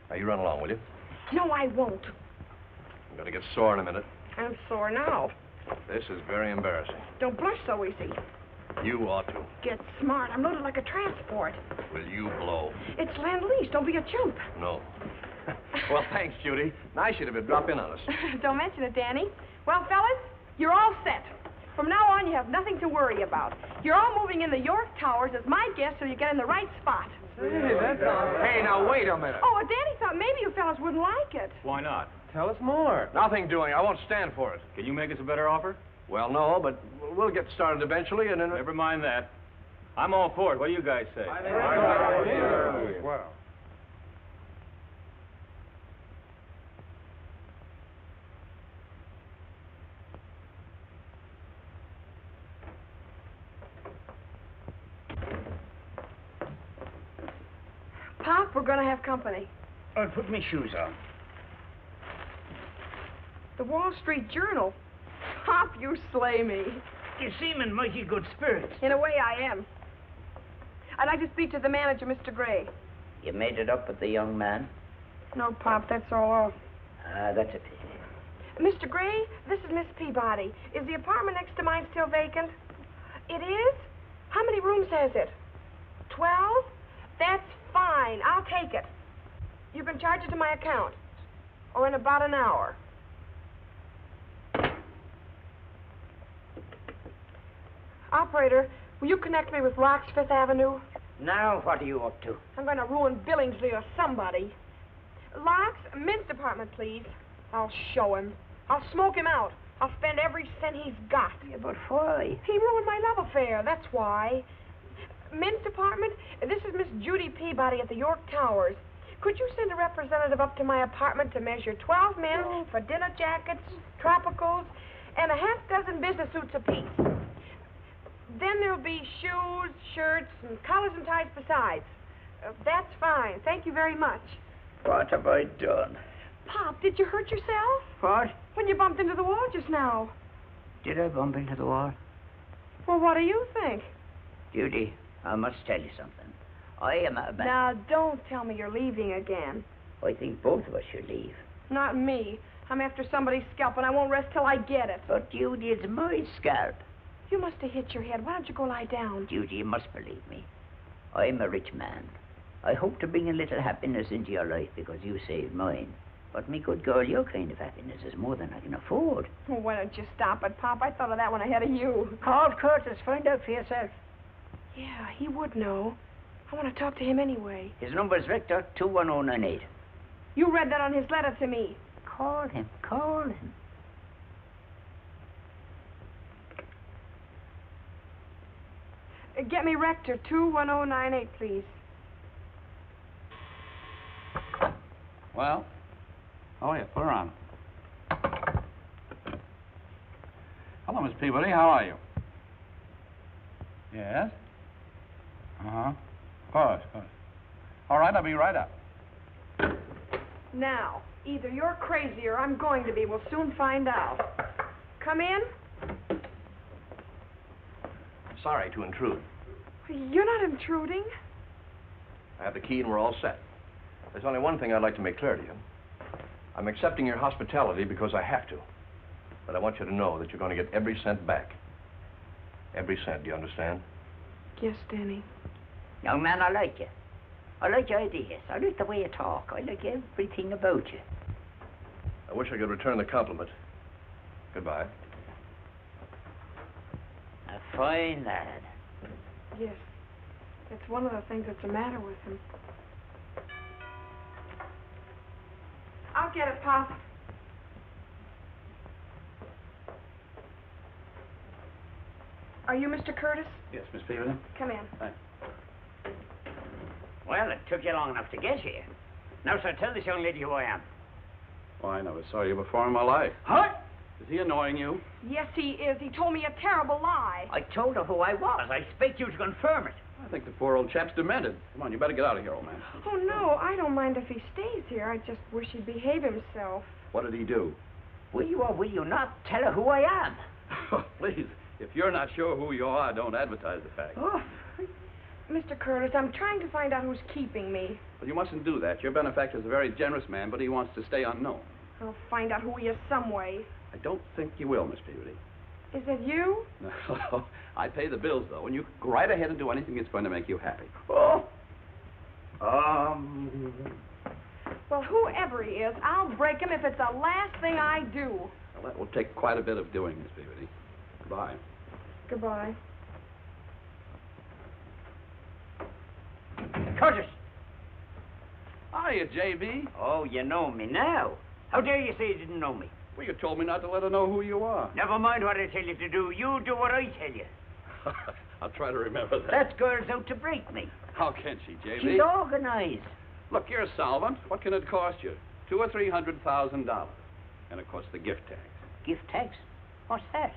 O: Now, you run along, will you?
C: No, I won't.
O: I'm going to get sore in a minute.
C: I'm sore now.
O: This is very embarrassing.
C: Don't blush so easy.
O: You ought to.
C: Get smart. I'm loaded like a transport.
O: Will you blow?
C: It's Land-Lease. Don't be a chump.
O: No. Well, thanks, Judy. Nice you to drop in on us.
C: Don't mention it, Danny. Well, fellas, you're all set. From now on, you have nothing to worry about. You're all moving in the York Towers as my guests so you get in the right spot.
K: Hey, now, wait a minute.
C: Oh, Danny thought maybe you fellas wouldn't like it.
F: Why not?
O: Tell us more. Nothing doing. I won't stand for it.
F: Can you make us a better offer?
O: Well, no, but we'll get started eventually, and then...
F: Never mind that. I'm all for it. What do you guys say?
K: Well.
C: Pop, we're going to have company.
A: I'll put my shoes on.
C: The Wall Street Journal. Pop, you slay me.
A: You seem in mighty good spirits.
C: In a way, I am. I'd like to speak to the manager, Mr. Gray.
A: You made it up with the young man?
C: No, Pop, that's all off.
A: That's a pity.
C: Mr. Gray, this is Miss Peabody. Is the apartment next to mine still vacant? It is? How many rooms has it? 12? That's fine. I'll take it. You can charge it to my account. Or in about an hour. Operator, Will you connect me with Rock's Fifth Avenue?
A: Now, what are you up to?
C: I'm going to ruin Billingsley or somebody. Locke's men's department, please. I'll show him. I'll smoke him out. I'll spend every cent he's got.
A: Yeah, but why?
C: He ruined my love affair, that's why. Men's department, this is Miss Judy Peabody at the York Towers. Could you send a representative up to my apartment to measure 12 men for dinner jackets, tropicals, and a half-dozen business suits apiece? Then there'll be shoes, shirts, and collars and ties besides. That's fine. Thank you very much.
A: What have I done?
C: Pop, did you hurt yourself?
A: What?
C: When you bumped into the wall just now.
A: Did I bump into the wall?
C: Well, what do you think?
A: Judy, I must tell you something. I am a man.
C: Now, don't tell me you're leaving again.
A: I think both of us should leave.
C: Not me. I'm after somebody's scalp, and I won't rest till I get it.
A: But, Judy, it's my scalp.
C: You must have hit your head. Why don't you go lie down?
A: Judy, you must believe me. I'm a rich man. I hope to bring a little happiness into your life because you saved mine. But, me good girl, your kind of happiness is more than I can afford.
C: Well, why don't you stop it, Pop? I thought of that one ahead of you.
A: Call Curtis. Find out for yourself.
C: Yeah, he would know. I want to talk to him anyway.
A: His number's Victor 21098.
C: You read that on his letter to me.
A: Call him. Call him.
C: Get me Rector 21098, please.
F: Well? Oh, yeah, put her on. Hello, Miss Peabody. How are you? Yes? Uh-huh. Of course, of course. All right, I'll be right up.
C: Now, either you're crazy or I'm going to be. We'll soon find out. Come in.
O: Sorry to intrude.
C: You're not intruding.
O: I have the key and we're all set. There's only one thing I'd like to make clear to you. I'm accepting your hospitality because I have to. But I want you to know that you're going to get every cent back. Every cent, do you understand?
C: Yes, Danny.
A: Young man, I like you. I like your ideas. I like the way you talk. I like everything about you.
O: I wish I could return the compliment. Goodbye.
A: A fine lad.
C: Yes. It's one of the things that's the matter with him. I'll get it, Pop. Are you Mr. Curtis?
F: Yes, Miss Peabody.
C: Come in.
F: Thanks.
A: Well, it took you long enough to get here. Now, sir, tell this young lady who I am.
F: Oh, I never saw you before in my life.
A: What?
F: Is he annoying you?
C: Yes, he is. He told me a terrible lie.
A: I told her who I was. I expect you to confirm it.
F: I think the poor old chap's demented. Come on, you better get out of here, old man.
C: Oh, no, I don't mind if he stays here. I just wish he'd behave himself.
F: What did he do?
A: Will you or will you not tell her who I am?
F: Oh, please, if you're not sure who you are, don't advertise the fact.
C: Oh, Mr. Curtis, I'm trying to find out who's keeping me.
F: Well, you mustn't do that. Your benefactor's a very generous man, but he wants to stay unknown.
C: I'll find out who he is some way.
F: I don't think you will, Miss Peabody.
C: Is it you?
F: No, I pay the bills, though, and you go right ahead and do anything that's going to make you happy.
A: Oh.
C: Well, whoever he is, I'll break him if it's the last thing I do.
F: Well, that will take quite a bit of doing, Miss Peabody. Goodbye.
C: Goodbye.
A: Curtis!
F: Hiya, J.B.
A: Oh, you know me now. How dare you say you didn't know me?
F: Well, you told me not to let her know who you are.
A: Never mind what I tell you to do. You do what I tell you.
F: I'll try to remember that.
A: That girl's out to break me.
F: How can she, J.B.?
A: She's organized.
F: Look, you're solvent. What can it cost you? $200,000 or $300,000. And, of course, the gift tax.
A: Gift tax? What's that?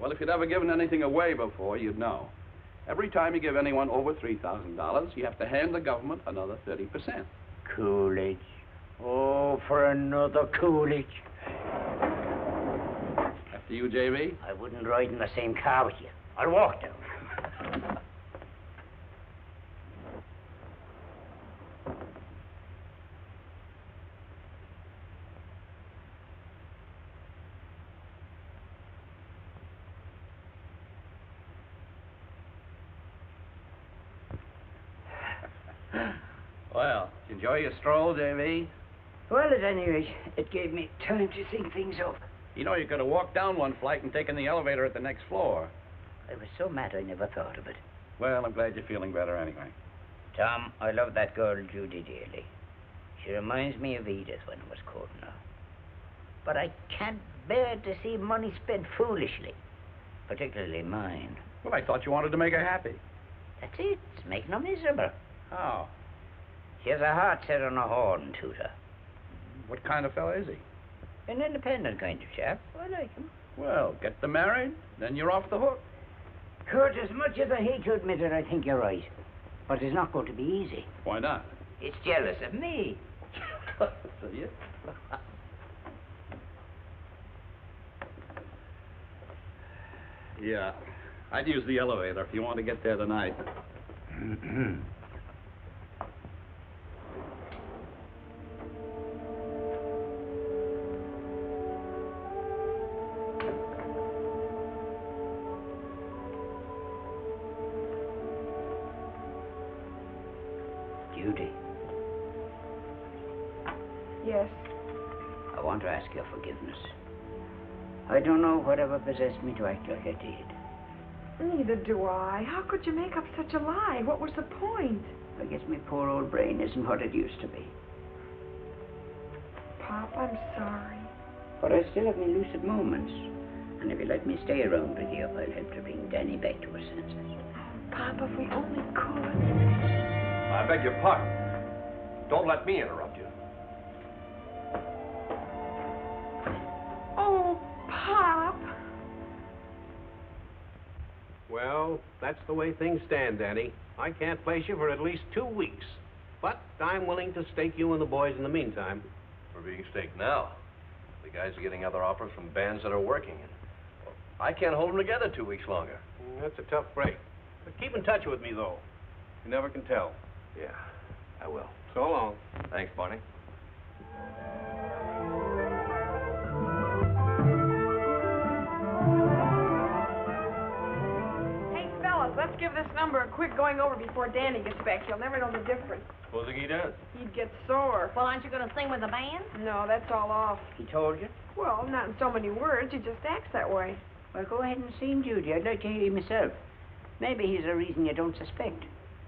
F: Well, if you'd ever given anything away before, you'd know. Every time you give anyone over $3,000, you have to hand the government another 30%.
A: Coolidge. Oh, for another Coolidge.
F: After you, J.B.?
A: I wouldn't ride in the same car with you. I'll walk down.
F: Well, did you enjoy your stroll, J.B.?
A: Well, at any rate, it gave me time to think things over.
F: You know, you could have walked down one flight and taken the elevator at the next floor.
A: I was so mad I never thought of it.
F: Well, I'm glad you're feeling better anyway.
A: Tom, I love that girl Judy dearly. She reminds me of Edith when I was courting her. But I can't bear to see money spent foolishly, particularly mine.
F: Well, I thought you wanted to make her happy.
A: That's it. It's making her miserable.
F: Oh.
A: She has a heart set on a horn, Tutor.
F: What kind of fella is he?
A: An independent kind of chap. I like him.
F: Well, get them married, then you're off the hook.
A: Kurt, as much as I hate to admit it, I think you're right. But it's not going to be easy.
F: Why not?
A: It's jealous of me.
F: See ya. Yeah, I'd use the elevator if you want to get there tonight.
A: Judy,
C: Yes.
A: I want to ask your forgiveness. I don't know whatever possessed me to act like I did.
C: Neither do I. How could you make up such a lie? What was the point?
A: I guess my poor old brain isn't what it used to be.
C: Pop, I'm sorry.
A: But I still have my lucid moments. And if you let me stay around with you, I'll help to bring Danny back to her senses.
C: Pop, if we only could.
O: I beg your pardon. Don't let me interrupt you.
C: Oh, Pop.
P: Well, that's the way things stand, Danny. I can't place you for at least 2 weeks. But I'm willing to stake you and the boys in the meantime.
O: We're being staked now. The guys are getting other offers from bands that are working. And I can't hold them together 2 weeks longer.
P: That's a tough break. But keep in touch with me, though. You never can tell.
O: Yeah, I will.
P: So long.
O: Thanks, Barney.
C: Hey, fellas, let's give this number a quick going over before Danny gets back. He'll never know the difference.
O: Supposing he does.
C: He'd get sore.
G: Well, aren't you going to sing with the band?
C: No, that's all off.
A: He told you?
C: Well, not in so many words. He just acts that way.
A: Well, go ahead and sing, Judy. I'd like to hear you myself. Maybe he's a reason you don't suspect.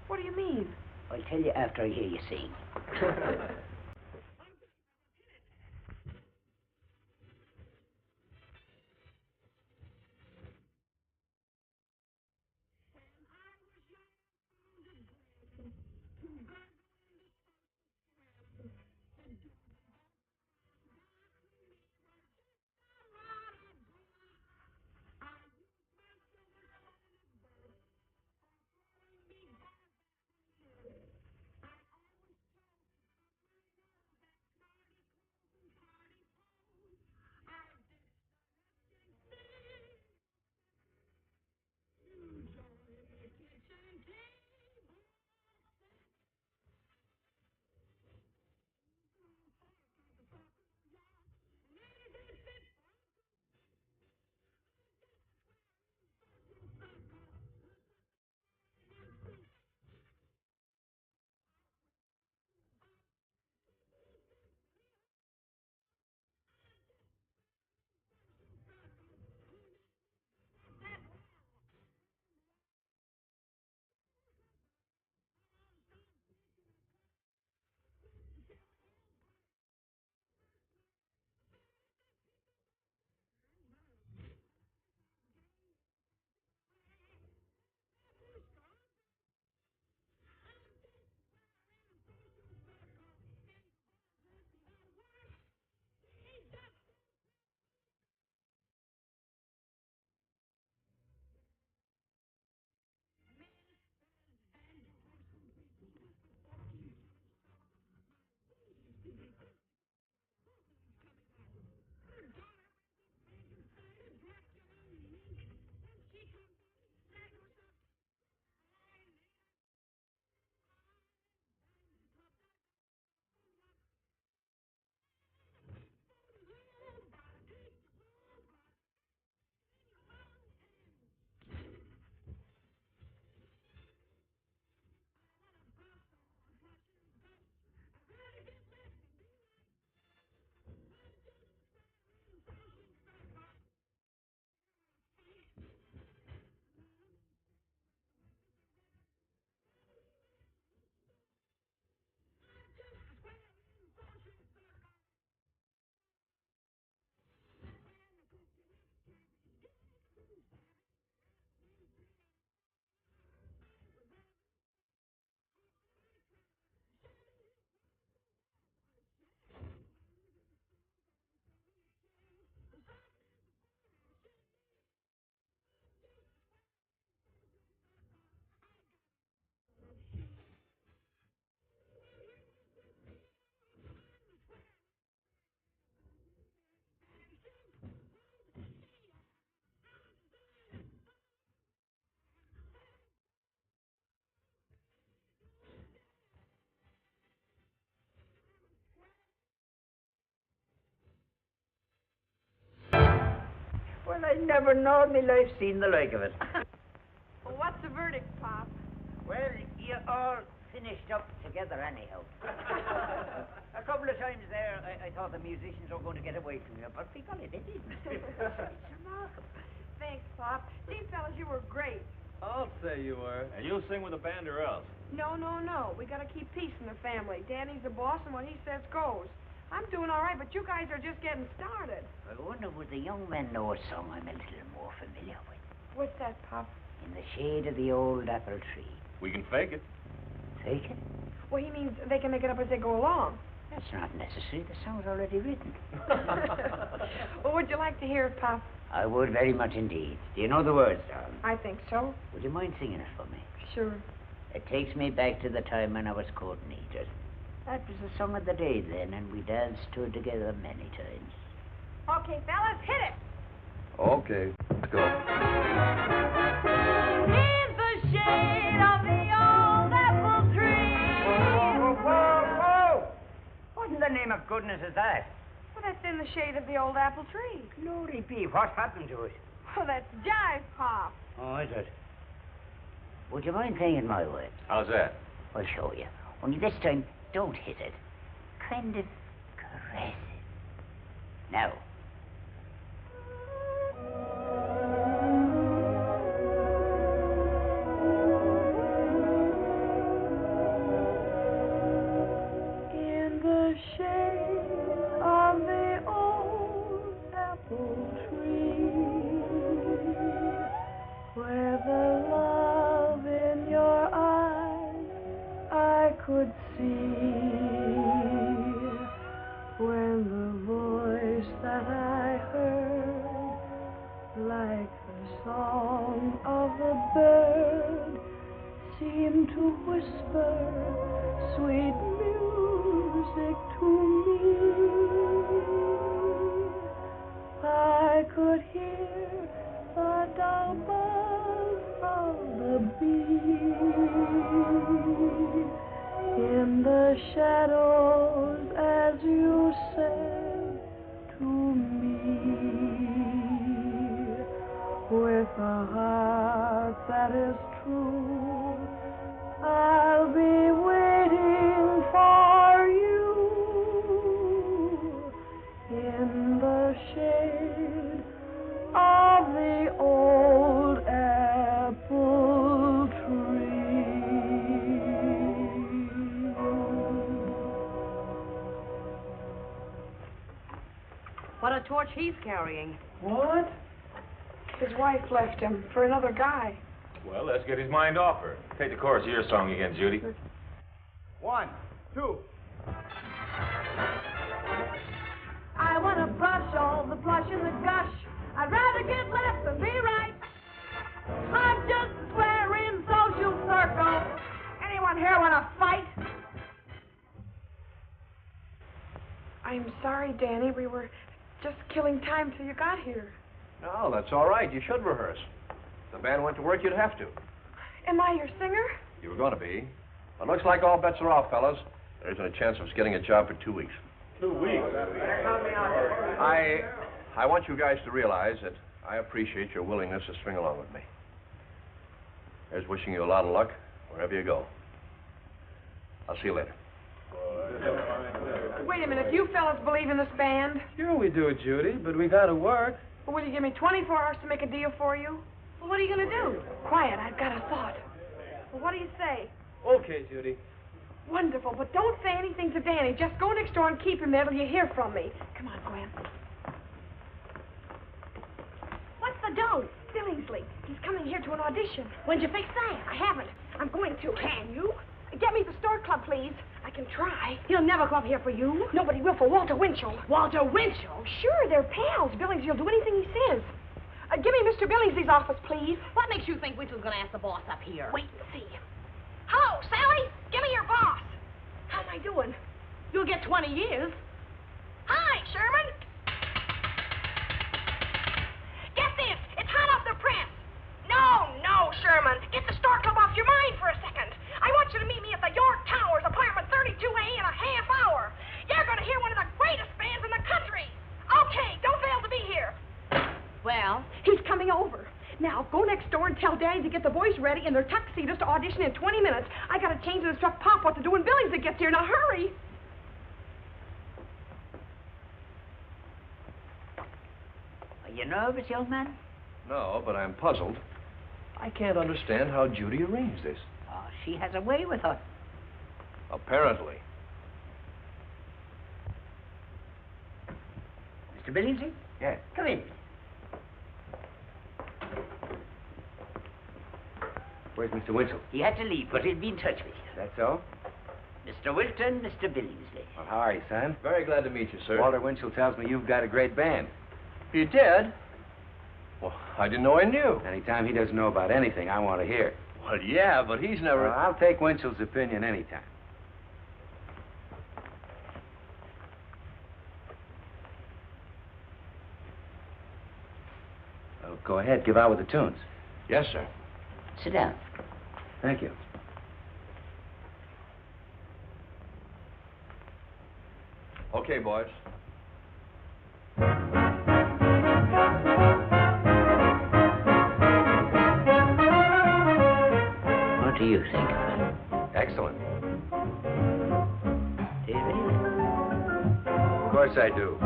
C: What do you mean?
A: I'll tell you after I hear you sing. Well, I never know in my life seen the like of it.
C: Well, what's the verdict, Pop?
A: Well, you all finished up together anyhow. A couple of times there, I thought the musicians were going to get away from you, but golly, they didn't. It's remarkable.
C: Thanks, Pop. Gee, fellas, you were great.
L: I'll say you were. And you'll sing with the band or else.
C: No. We gotta keep peace in the family. Danny's the boss, and what he says goes. I'm doing all right, but you guys are just getting started.
A: I wonder would the young men know a song I'm a little more familiar with.
C: What's that, Pop?
A: In the shade of the old apple tree.
L: We can fake it.
A: Fake it?
C: Well, he means they can make it up as they go along.
A: That's not necessary. The song's already written.
C: Well, would you like to hear it, Pop?
A: I would very much indeed. Do you know the words, darling?
C: I think so.
A: Would you mind singing it for me?
C: Sure.
A: It takes me back to the time when I was courting Edith. That was the song of the day then, and we danced to it together many times.
C: Okay, fellas, hit it.
M: Okay, let's go.
G: In the shade of the old apple tree.
A: Whoa! What in the name of goodness is that?
C: Well, that's in the shade of the old apple tree.
A: Glory be, what happened to it?
C: Well, that's jive, Pop.
A: Oh, is it? Would you mind playing it my way?
O: How's that?
A: I'll show you. Only this time, don't hit it. Kind of caress it. Now.
C: In the shade of the old apple tree, where the love in your eyes I could see, when the voice that I heard, like the song of a bird, seemed to whisper sweet music to me. I could hear the dull buzz of the bee in the shadows, as you said to me, with a heart that is true, I'll be waiting for you in the shade of the old apple tree.
G: What a torch he's carrying.
C: What? His wife left him for another guy.
L: Well, let's get his mind off her. Take the chorus of your song again, Judy.
K: 1, 2.
G: I want to brush all the blush and the gush. I'd rather get left than be right. I'm just squaring social circles. Anyone here want to fight?
C: I'm sorry, Danny. We were just killing time till you got here.
O: No, that's all right. You should rehearse. If the band went to work, you'd have to.
C: Am I your singer?
O: You were going to be. It looks like all bets are off, fellas. There isn't a chance of us getting a job for 2 weeks.
L: 2 weeks?
O: I want you guys to realize that I appreciate your willingness to string along with me. Here's wishing you a lot of luck wherever you go. I'll see you later.
C: Wait a minute. You fellas believe in this band?
L: Sure we do, Judy, but we gotta work.
C: Well, will you give me 24 hours to make a deal for you? Well, what are you going to do? Quiet. I've got a thought. Well, what do you say?
L: Okay, Judy.
C: Wonderful, but don't say anything to Danny. Just go next door and keep him there till you hear from me. Come on, Gwen. What's the dope? Billingsley. He's coming here to an audition. When'd you fix that? I haven't. I'm going to. Can you? Get me the Stork Club, please. I can try. He'll never come up here for you. Nobody will for Walter Winchell. Walter Winchell? Sure, they're pals. Billingsley will do anything he says. Give me Mr. Billingsley's office, please.
G: What makes you think Winchell's going to ask the boss up here?
C: Wait and see. Hello, Sally. Give me your boss. How am I doing?
G: You'll get 20 years.
C: Hi, Sherman. Get this. It's hot off the press. No, Sherman. Get the Stork Club off your mind for a second. I want you to meet me at the York Towers, apartment 32A, in a half hour. You're going to hear one of the greatest bands in the country. Okay, don't fail to be here.
G: Well,
C: to tell Daddy to get the boys ready in their tuxedos to audition in 20 minutes. I got to change and instruct Pop what to do when Billingsley gets here. Now, hurry.
A: Are you nervous, young man?
O: No, but I'm puzzled. I can't understand how Judy arranged this.
A: Oh, she has a way with her.
O: Apparently.
A: Mr. Billingsley?
B: Yes.
A: Come in.
B: Where's Mr. Winchell?
A: He had to leave, but he'll be in touch with you.
B: That's so?
A: Mr. Wilton, Mr. Billingsley.
B: Well, how are you, son?
O: Very glad to meet you, sir.
B: Walter Winchell tells me you've got a great band.
O: You did? Well, I didn't know I knew.
B: Anytime he doesn't know about anything, I want to hear.
O: Well, yeah, but he's never...
B: Well, I'll take Winchell's opinion anytime. Well, go ahead, give out with the tunes.
O: Yes, sir.
A: Sit down.
B: Thank you.
O: Okay, boys.
A: What do you think of it?
B: Excellent.
A: Do you really?
B: Of course I do.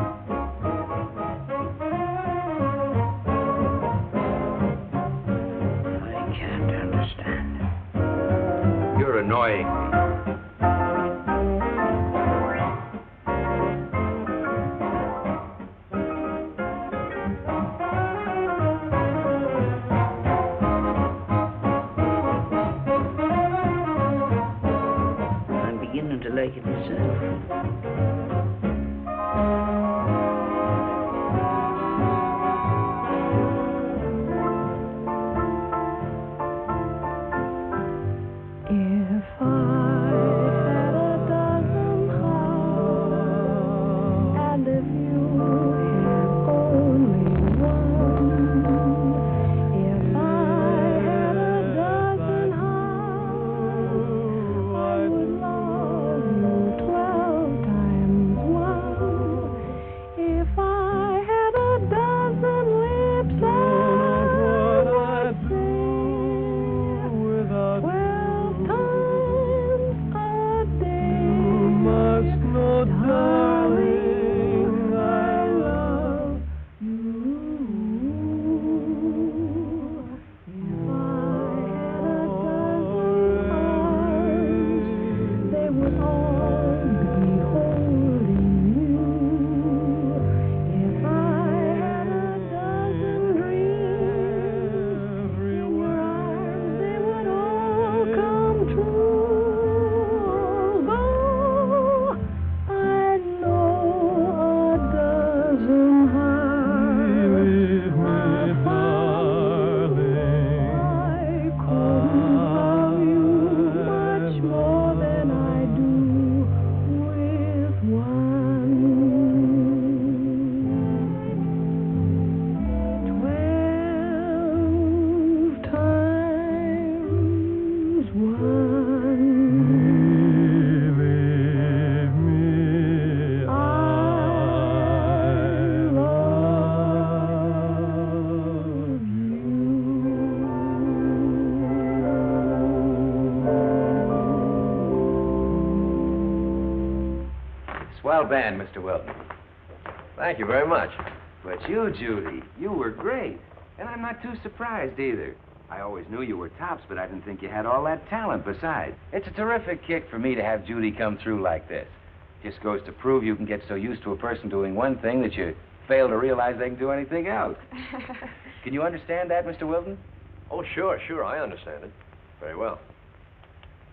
A: I can't understand.
B: You're annoying me.
A: I'm beginning to like it myself.
G: If I had a dozen hearts, and if you had only one, if I had a dozen hearts, I would love you 12 times one. If I had a dozen lips, I would sing without 12 times a day. You must know, darling, I love you. If I had a dozen arms, they would all be holding you. If I had a dozen dreams, in your arms they would all come true. Although I know a dozen hearts are falling, I couldn't love you much more than I do with one. 12 times one. Believe me, I love
B: Swell band, Mr. Wilton.
O: Thank you very much.
B: But you, Judy, you were great. And I'm not too surprised either. I always knew you were tops, but I didn't think you had all that talent besides. It's a terrific kick for me to have Judy come through like this. Just goes to prove you can get so used to a person doing one thing that you fail to realize they can do anything else. Can you understand that, Mr. Wilton?
O: Oh, sure, I understand it. Very well.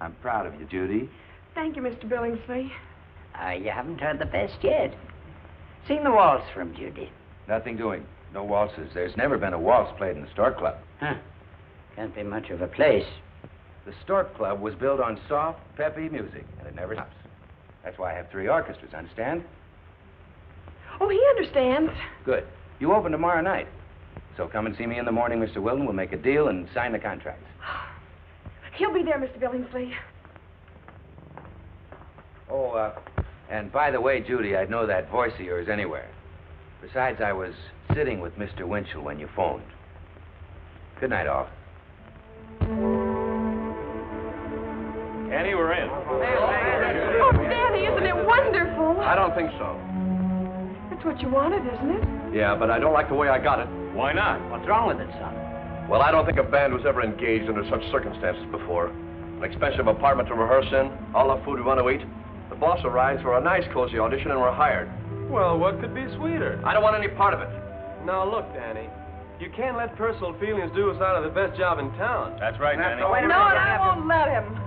B: I'm proud of you, Judy.
C: Thank you, Mr. Billingsley.
A: You haven't heard the best yet. Sing the waltz from Judy.
B: Nothing doing. No waltzes. There's never been a waltz played in the Stork Club.
A: Huh. Can't be much of a place.
B: The Stork Club was built on soft, peppy music, and it never stops. That's why I have 3 orchestras, understand?
C: Oh, he understands.
B: Good. You open tomorrow night. So come and see me in the morning, Mr. Wilton. We'll make a deal and sign the contracts.
C: He'll be there, Mr. Billingsley.
B: Oh, and by the way, Judy, I'd know that voice of yours anywhere. Besides, I was sitting with Mr. Winchell when you phoned. Good night, all.
O: Annie, we're in.
C: Oh, Danny, isn't it wonderful?
O: I don't think so.
C: That's what you wanted, isn't it?
O: Yeah, but I don't like the way I got it.
A: Why not? What's wrong with it, son?
O: Well, I don't think a band was ever engaged under such circumstances before. An expensive apartment to rehearse in, all the food we want to eat. The boss arrives for a nice, cozy audition, and we're hired.
Q: Well, what could be sweeter?
O: I don't want any part of it.
Q: Now, look, Danny. You can't let personal feelings do us out of the best job in town.
O: That's right, Danny.
C: No, and I won't let him.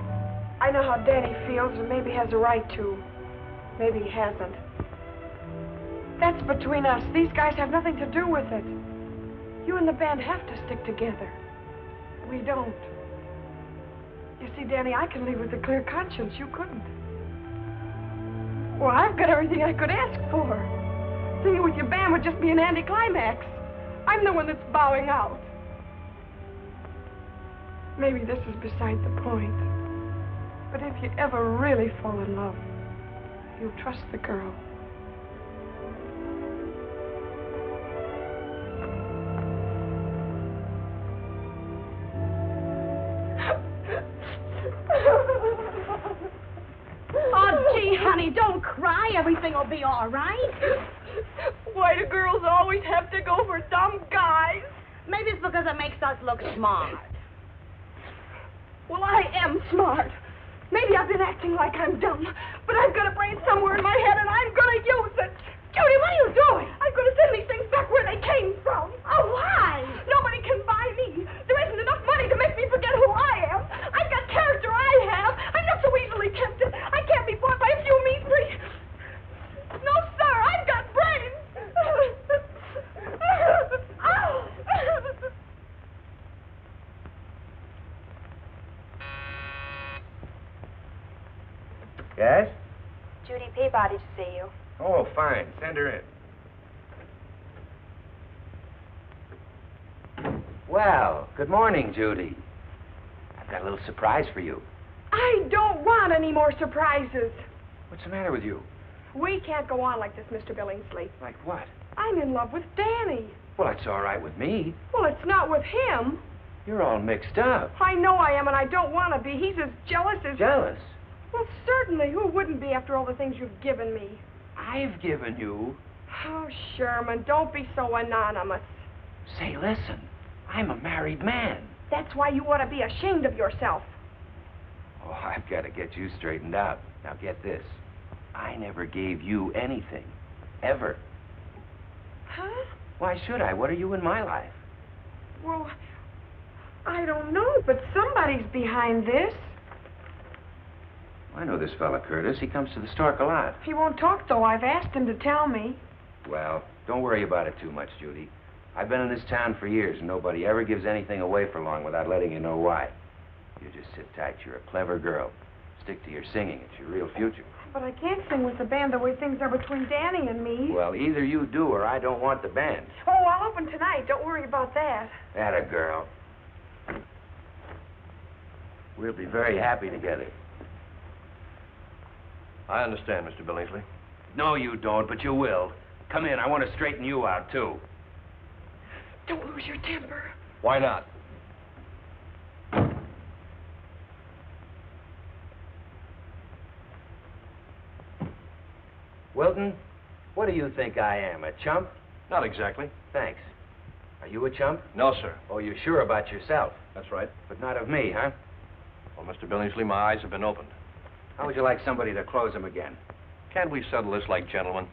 C: I know how Danny feels and maybe has a right to. Maybe he hasn't. That's between us. These guys have nothing to do with it. You and the band have to stick together. We don't. You see, Danny, I can leave with a clear conscience. You couldn't. Well, I've got everything I could ask for. Singing with your band would just be an anticlimax. I'm the one that's bowing out. Maybe this is beside the point. But if you ever really fall in love, you'll trust the girl.
G: Oh, gee, honey, don't cry. Everything will be all right.
C: Why do girls always have to go for dumb guys?
G: Maybe it's because it makes us look smart.
C: Well, I am smart. Maybe I've been acting like I'm dumb, but I've got a brain somewhere in my head, and I'm going to use it.
G: Judy, what are you doing?
C: I'm going to send these things back where they came from.
G: Oh, why?
C: Nobody can buy me. There isn't enough money to make me forget who I am. I've got character I have. I'm not so easily tempted. I can't be bought by a few measly... No, sir, I've got brains.
H: Yes?
N: Judy Peabody to see you.
H: Oh, fine. Send her in. Well, good morning, Judy. I've got a little surprise for you.
C: I don't want any more surprises.
H: What's the matter with you?
C: We can't go on like this, Mr. Billingsley.
H: Like what?
C: I'm in love with Danny.
H: Well, that's all right with me.
C: Well, it's not with him.
H: You're all mixed up.
C: I know I am, and I don't want to be. He's as jealous as...
H: Jealous?
C: Well, certainly. Who wouldn't be after all the things you've given me?
H: I've given you...
C: Oh, Sherman, don't be so anonymous.
H: Say, listen. I'm a married man.
C: That's why you ought to be ashamed of yourself.
H: Oh, I've got to get you straightened out. Now, get this. I never gave you anything. Ever.
C: Huh?
H: Why should I? What are you in my life?
C: Well, I don't know, but somebody's behind this.
H: I know this fella, Curtis. He comes to the Stork a lot.
C: He won't talk, though. I've asked him to tell me.
H: Well, don't worry about it too much, Judy. I've been in this town for years, and nobody ever gives anything away for long without letting you know why. You just sit tight. You're a clever girl. Stick to your singing. It's your real future.
C: But I can't sing with the band the way things are between Danny and me.
H: Well, either you do or I don't want the band.
C: Oh, I'll open tonight. Don't worry about that.
H: Atta girl. We'll be very happy together.
O: I understand, Mr. Billingsley.
H: No, you don't, but you will. Come in. I want to straighten you out, too.
C: Don't lose your temper.
O: Why not?
H: Wilton, what do you think I am, a chump?
O: Not exactly.
H: Thanks. Are you a chump?
O: No, sir.
H: Oh, you're sure about yourself?
O: That's right.
H: But not of me, huh?
O: Well, Mr. Billingsley, my eyes have been opened.
H: How would you like somebody to close them again?
O: Can't we settle this like gentlemen?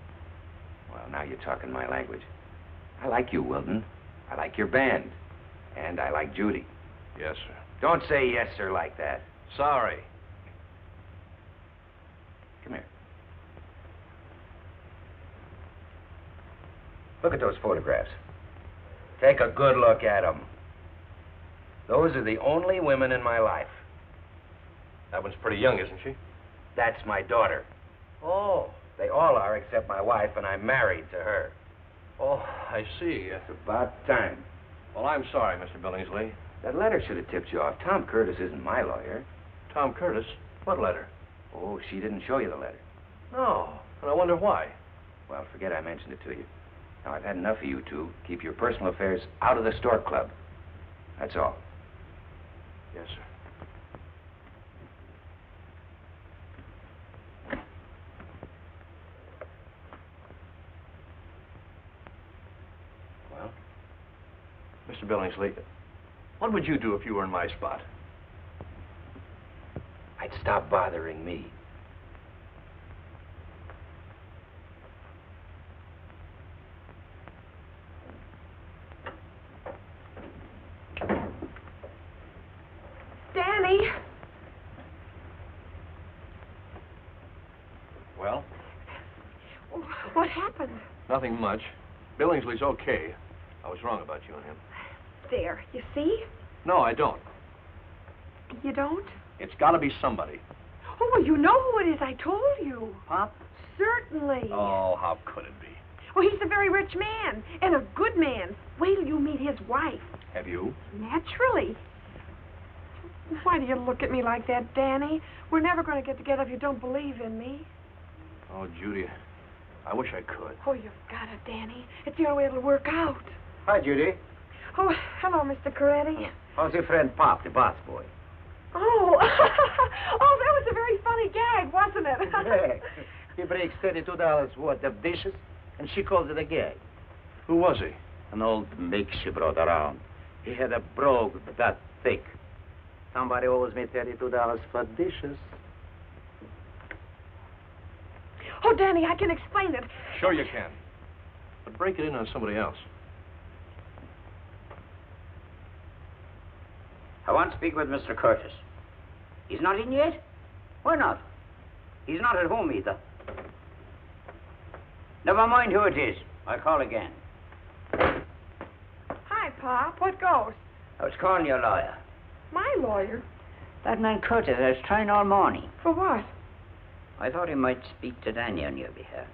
H: Well, now you're talking my language. I like you, Wilton. I like your band. And I like Judy.
O: Yes, sir.
H: Don't say yes, sir, like that.
O: Sorry.
H: Come here. Look at those photographs. Take a good look at them. Those are the only women in my life.
O: That one's pretty young, isn't she?
H: That's my daughter. Oh. They all are except my wife, and I'm married to her.
O: Oh, I see.
H: It's about time.
O: Well, I'm sorry, Mr. Billingsley.
H: That letter should have tipped you off. Tom Curtis isn't my lawyer.
O: Tom Curtis? What letter?
H: Oh, she didn't show you the letter.
O: No, and I wonder why.
H: Well, forget I mentioned it to you. Now, I've had enough of you two. Keep your personal affairs out of the Stork Club. That's all.
O: Yes, sir. Mr. Billingsley, what would you do if you were in my spot?
H: I'd stop bothering me.
C: Danny!
O: Well?
C: What happened?
O: Nothing much. Billingsley's okay. I was wrong about you and him.
C: There, you see?
O: No, I don't.
C: You don't?
O: It's got to be somebody.
C: Oh, well, you know who it is. I told you.
O: Pop?
C: Certainly.
O: Oh, how could it be?
C: Well, he's a very rich man, and a good man. Wait till you meet his wife.
O: Have you?
C: Naturally. Why do you look at me like that, Danny? We're never going to get together if you don't believe in me.
O: Oh, Judy, I wish I could.
C: Oh, you've got it, Danny. It's the only way it'll work out.
D: Hi, Judy.
C: Oh, hello, Mr. Coretti.
D: How's your friend Pop, the boss boy?
C: Oh, oh, that was a very funny gag, wasn't it?
D: Yeah. He breaks $32 worth of dishes, and she calls it a gag.
O: Who was he?
A: An old mix she brought around. He had a brogue that thick.
D: Somebody owes me $32 for dishes.
C: Oh, Danny, I can explain it.
O: Sure you can. But break it in on somebody else.
A: I want to speak with Mr. Curtis. He's not in yet? Why not? He's not at home either. Never mind who it is. I'll call again.
C: Hi, Pop. What goes?
A: I was calling your lawyer.
C: My lawyer?
A: That man Curtis, I was trying all morning.
C: For what?
A: I thought he might speak to Danny on your behalf.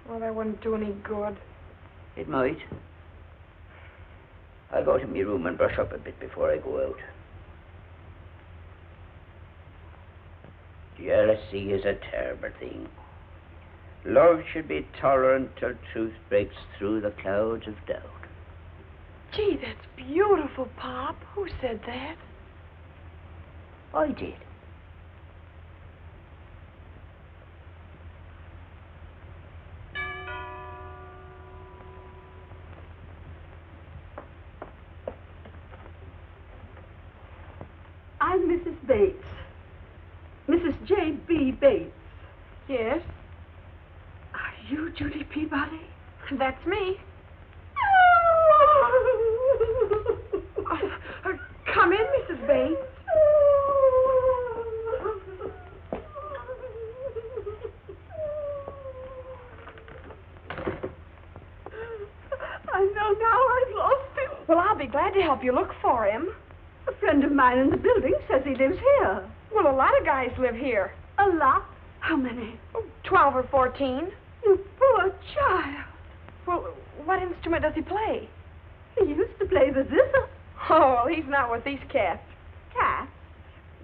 C: Well, that wouldn't do any good.
A: It might. I'll go to my room and brush up a bit before I go out. Jealousy is a terrible thing. Love should be tolerant till truth breaks through the clouds of doubt.
C: Gee, that's beautiful, Pop. Who said that?
A: I did.
R: I'm Mrs. Bates. Mrs. J.B. Bates.
C: Yes?
R: Are you Judy Peabody?
C: That's me. Come in, Mrs. Bates.
R: I know now I've lost him.
C: Well, I'll be glad to help you look for him.
R: A friend of mine in the building says he lives here.
C: Well, a lot of guys live here.
R: A lot? How many?
C: 12 or 14.
R: You poor child.
C: Well, what instrument does he play?
R: He used to play the zither.
C: Oh, well, he's not with these cats.
R: Cats?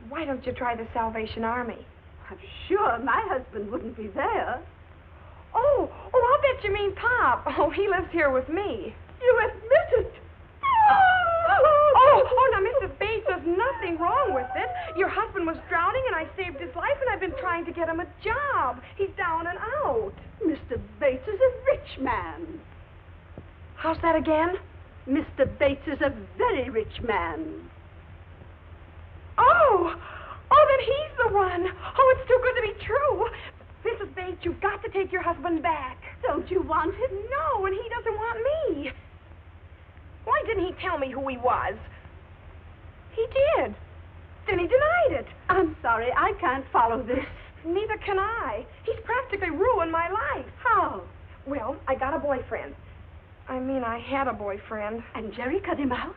C: Why don't you try the Salvation Army?
R: I'm sure my husband wouldn't be there.
C: Oh, I'll bet you mean Pop. Oh, he lives here with me.
R: You admit it.
C: Oh, now, Mrs. Bates, there's nothing wrong with it. Your husband was drowning, and I saved his life, and I've been trying to get him a job. He's down and out.
R: Mr. Bates is a rich man.
C: How's that again?
R: Mr. Bates is a very rich man.
C: Oh, then he's the one. Oh, it's too good to be true. Mrs. Bates, you've got to take your husband back.
R: Don't you want him?
C: No, and he doesn't want me. Why didn't he tell me who he was? He did. Then he denied it.
R: I'm sorry, I can't follow this.
C: Neither can I. He's practically ruined my life.
R: How?
C: Well, I got a boyfriend. I had a boyfriend.
R: And Jerry cut him out?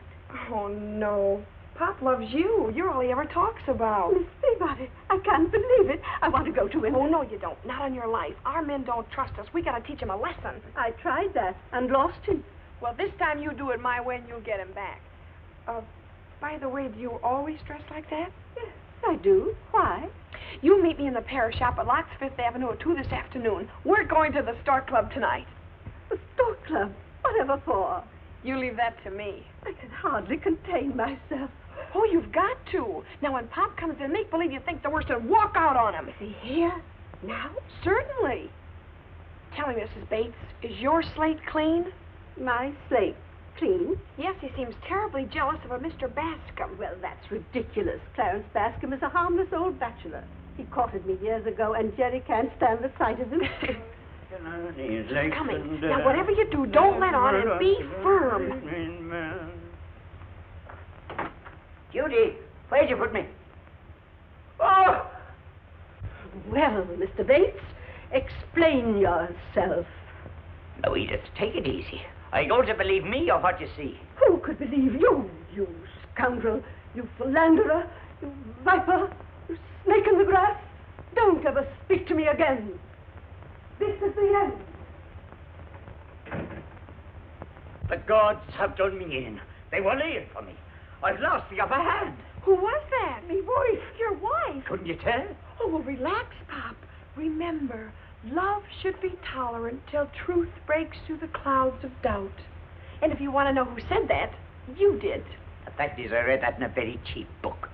C: Oh, no. Pop loves you. You're all he ever talks about.
R: Miss Peabody, I can't believe it. I want to go to him.
C: Oh, no, you don't. Not on your life. Our men don't trust us. We got to teach him a lesson.
R: I tried that and lost him.
C: Well, this time you do it my way and you'll get him back. By the way, do you always dress like that?
R: Yes, I do. Why?
C: You meet me in the Paris shop at Locke's 5th Avenue at 2 this afternoon. We're going to the Stork Club tonight.
R: The Stork Club? Whatever for?
C: You leave that to me.
R: I can hardly contain myself.
C: Oh, you've got to. Now, when Pop comes in, make believe you think the worst and walk out on him.
R: Is he here? Now?
C: Certainly. Tell me, Mrs. Bates, is your slate clean?
R: My slate clean?
C: Yes, he seems terribly jealous of a Mr. Bascom.
R: Well, that's ridiculous. Clarence Bascom is a harmless old bachelor. He courted me years ago, and Jerry can't stand the sight of him.
C: He's coming. Now, whatever you do, don't let on and be firm.
A: Judy, where'd you put me?
R: Oh! Well, Mr. Bates, explain yourself.
A: Now, Edith, take it easy. Are you going to believe me or what you see?
R: Who could believe you, you scoundrel, you philanderer, you viper, you snake in the grass? Don't ever speak to me again. This is the end.
A: The gods have done me in. They were laying for me. I've lost the upper hand.
C: Who was that? Me wife. Your wife?
A: Couldn't you tell?
C: Oh, well, relax, Pop. Remember, love should be tolerant till truth breaks through the clouds of doubt. And if you want to know who said that, you did.
A: The fact is, I read that in a very cheap book.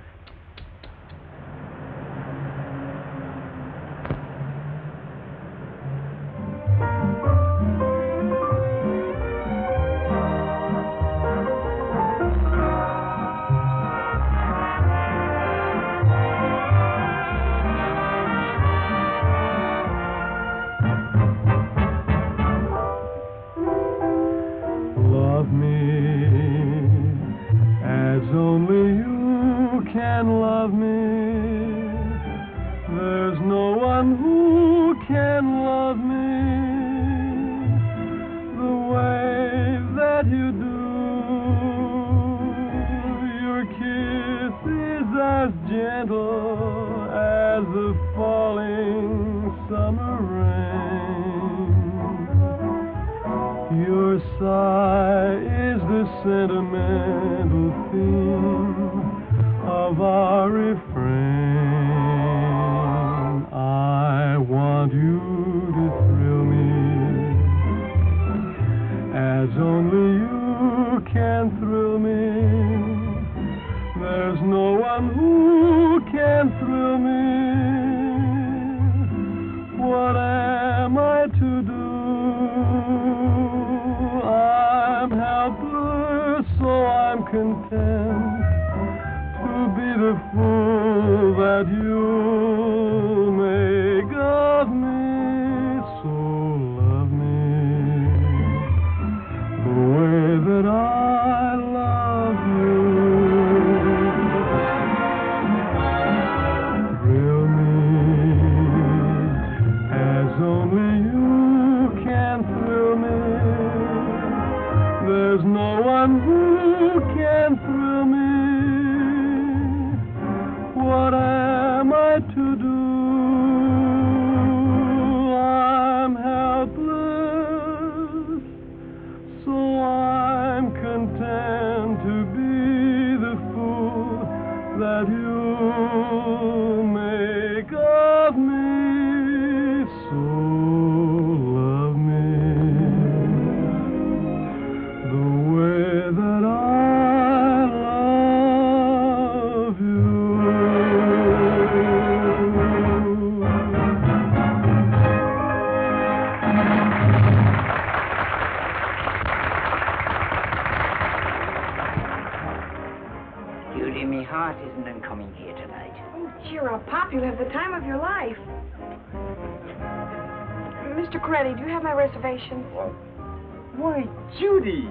J: Why, Judy!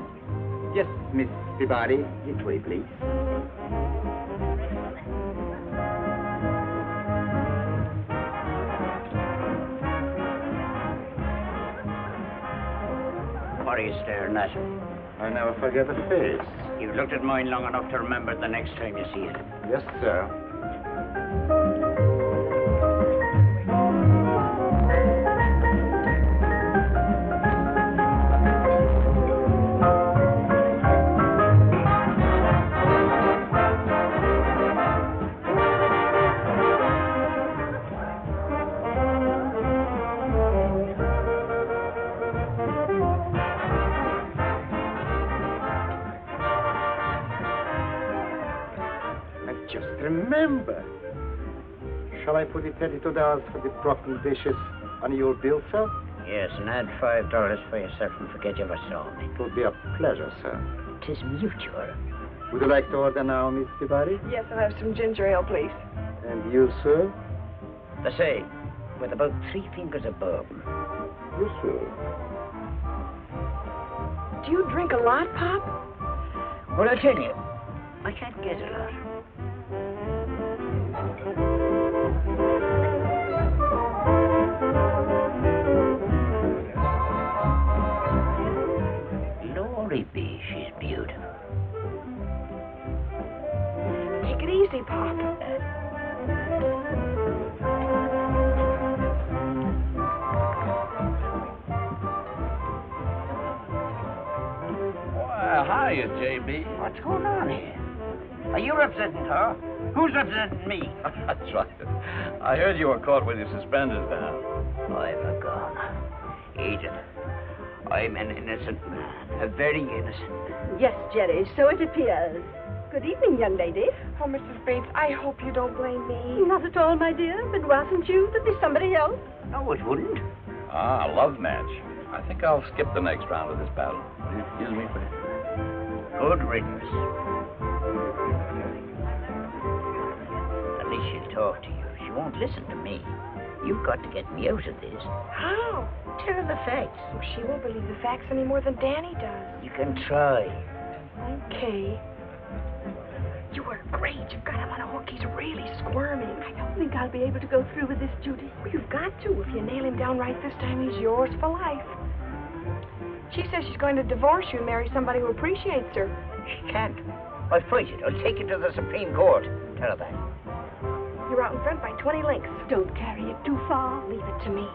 J: Yes, Miss Peabody. This way, please.
A: What are you staring at?
J: I never forget a face.
A: You've looked at mine long enough to remember it the next time you see it.
J: Yes, sir. Remember, shall I put the $32 for the broken dishes on your bill, sir?
A: Yes, and add $5 for yourself and forget you ever saw me.
J: It would be a pleasure, sir.
A: 'Tis mutual.
J: Would you like to order now, Miss Peabody?
C: Yes, I'll have some ginger ale, please.
J: And you, sir?
A: The same, with about 3 fingers of bourbon.
J: You, sir?
C: Do you drink a lot, Pop?
A: Well, I tell you, I can't get a lot. Glory be, she's beautiful.
C: Take it easy, Pop.
F: Well, hiya, JB.
A: What's going on here? Are you representing her? Who's representing me?
F: That's right. I heard you were caught with your suspenders down.
A: I've gone. Edith, I'm an innocent man, a very innocent man.
R: Yes, Jerry, so it appears. Good evening, young lady.
C: Oh, Mrs. Bates, I hope you don't blame me.
R: Not at all, my dear. But wasn't you? There'd be somebody else.
A: No, it wouldn't.
F: Ah, love match. I think I'll skip the next round of this battle. Will you excuse me, please?
A: Good riddance. At least she'll talk to you. She won't listen to me. You've got to get me out of this.
C: How?
A: Tell her the facts.
C: Oh, she won't believe the facts any more than Danny does.
A: You can try.
C: Okay. You were great. You've got him on a hook. He's really squirming.
R: I don't think I'll be able to go through with this, Judy.
C: Well, you've got to. If you nail him down right this time, he's yours for life. She says she's going to divorce you and marry somebody who appreciates her.
A: She can't. I'll fight it. I'll take it to the Supreme Court. Tell her that.
C: You're out in front by 20 lengths.
R: Don't carry it too far.
C: Leave it to me.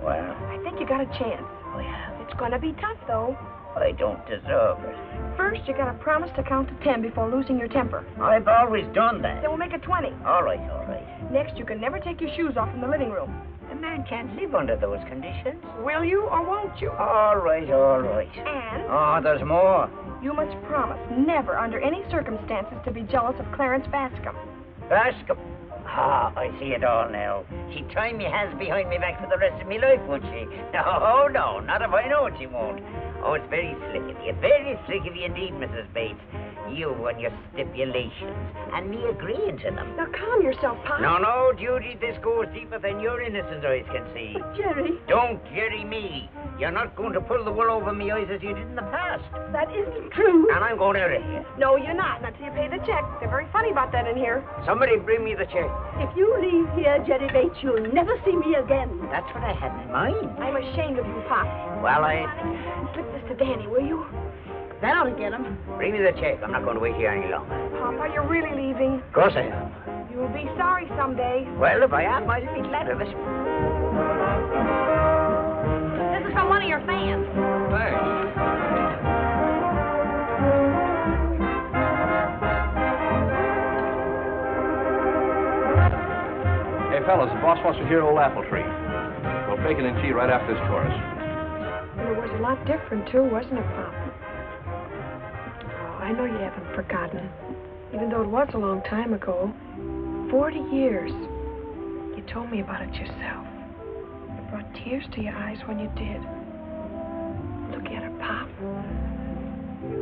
A: Well,
C: I think you got a chance.
A: I have.
C: It's going to be tough, though.
A: I don't deserve it.
C: First, you got to promise to count to 10 before losing your temper.
A: I've always done that.
C: Then we'll make it 20.
A: All right, all right.
C: Next, you can never take your shoes off in the living room.
A: A man can't live under those conditions.
C: Will you or won't you?
A: All right, all right.
C: And?
A: Oh, there's more.
C: You must promise never, under any circumstances, to be jealous of Clarence Bascom.
A: Bascom? Ah, I see it all now. She'd tie me hands behind me back for the rest of my life, would she? No, no, not if I know it, she won't. Oh, it's very slick of you. Very slick of you indeed, Mrs. Bates. You and your stipulations, and me agreeing to them.
C: Now, calm yourself, Pop.
A: No, no, Judy, this goes deeper than your innocent eyes can see.
R: But, Jerry...
A: Don't Jerry me. You're not going to pull the wool over me eyes as you did in the past.
R: That isn't true.
A: And I'm going out of here.
C: No, you're not until you pay the check. They're very funny about that in here.
A: Somebody bring me the check.
R: If you leave here, Jerry Bates, you'll never see me again.
A: That's what I had in mind.
C: I'm ashamed of you, Pop.
A: Well,
C: Slip this to Danny, will you?
R: Then I'll get him.
A: Bring me the check. I'm not going to wait here any longer.
C: Papa, you're really leaving.
A: Of course I am.
C: You'll be sorry someday.
A: Well, if I am, I'll be glad of it.
C: This is from one of your fans.
O: Thanks. Hey, fellas, the boss wants to hear Old Apple Tree. We'll bake it in tea right after this chorus.
C: And it was a lot different, too, wasn't it, Pop? Oh, I know you haven't forgotten. Even though it was a long time ago. 40 years. You told me about it yourself. It brought tears to your eyes when you did. Look at her, Pop.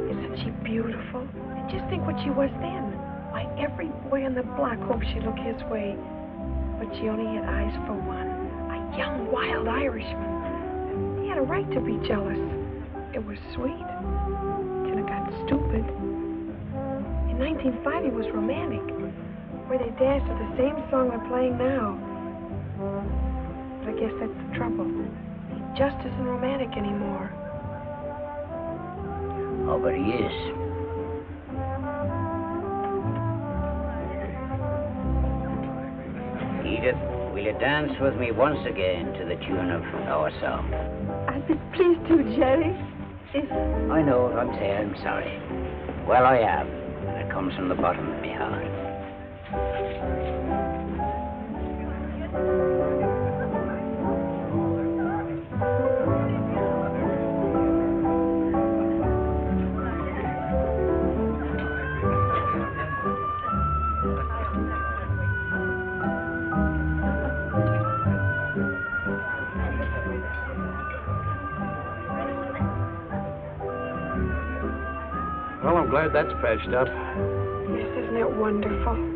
C: Isn't she beautiful? And just think what she was then. Why, every boy on the block hoped she'd look his way. But she only had eyes for one. A young, wild Irishman. He had a right to be jealous. It was sweet. Till it got stupid. In 1905, he was romantic. Where they danced to the same song they're playing now. But I guess that's the trouble. He just isn't romantic anymore.
A: Oh, but he is. Edith, will you dance with me once again to the tune of our song?
R: I'd be pleased to, Jerry. If...
A: I know what I'm saying. I'm sorry. Well, I am. And it comes from the bottom of my heart.
P: I'm glad that's patched up.
C: Yes, isn't it wonderful?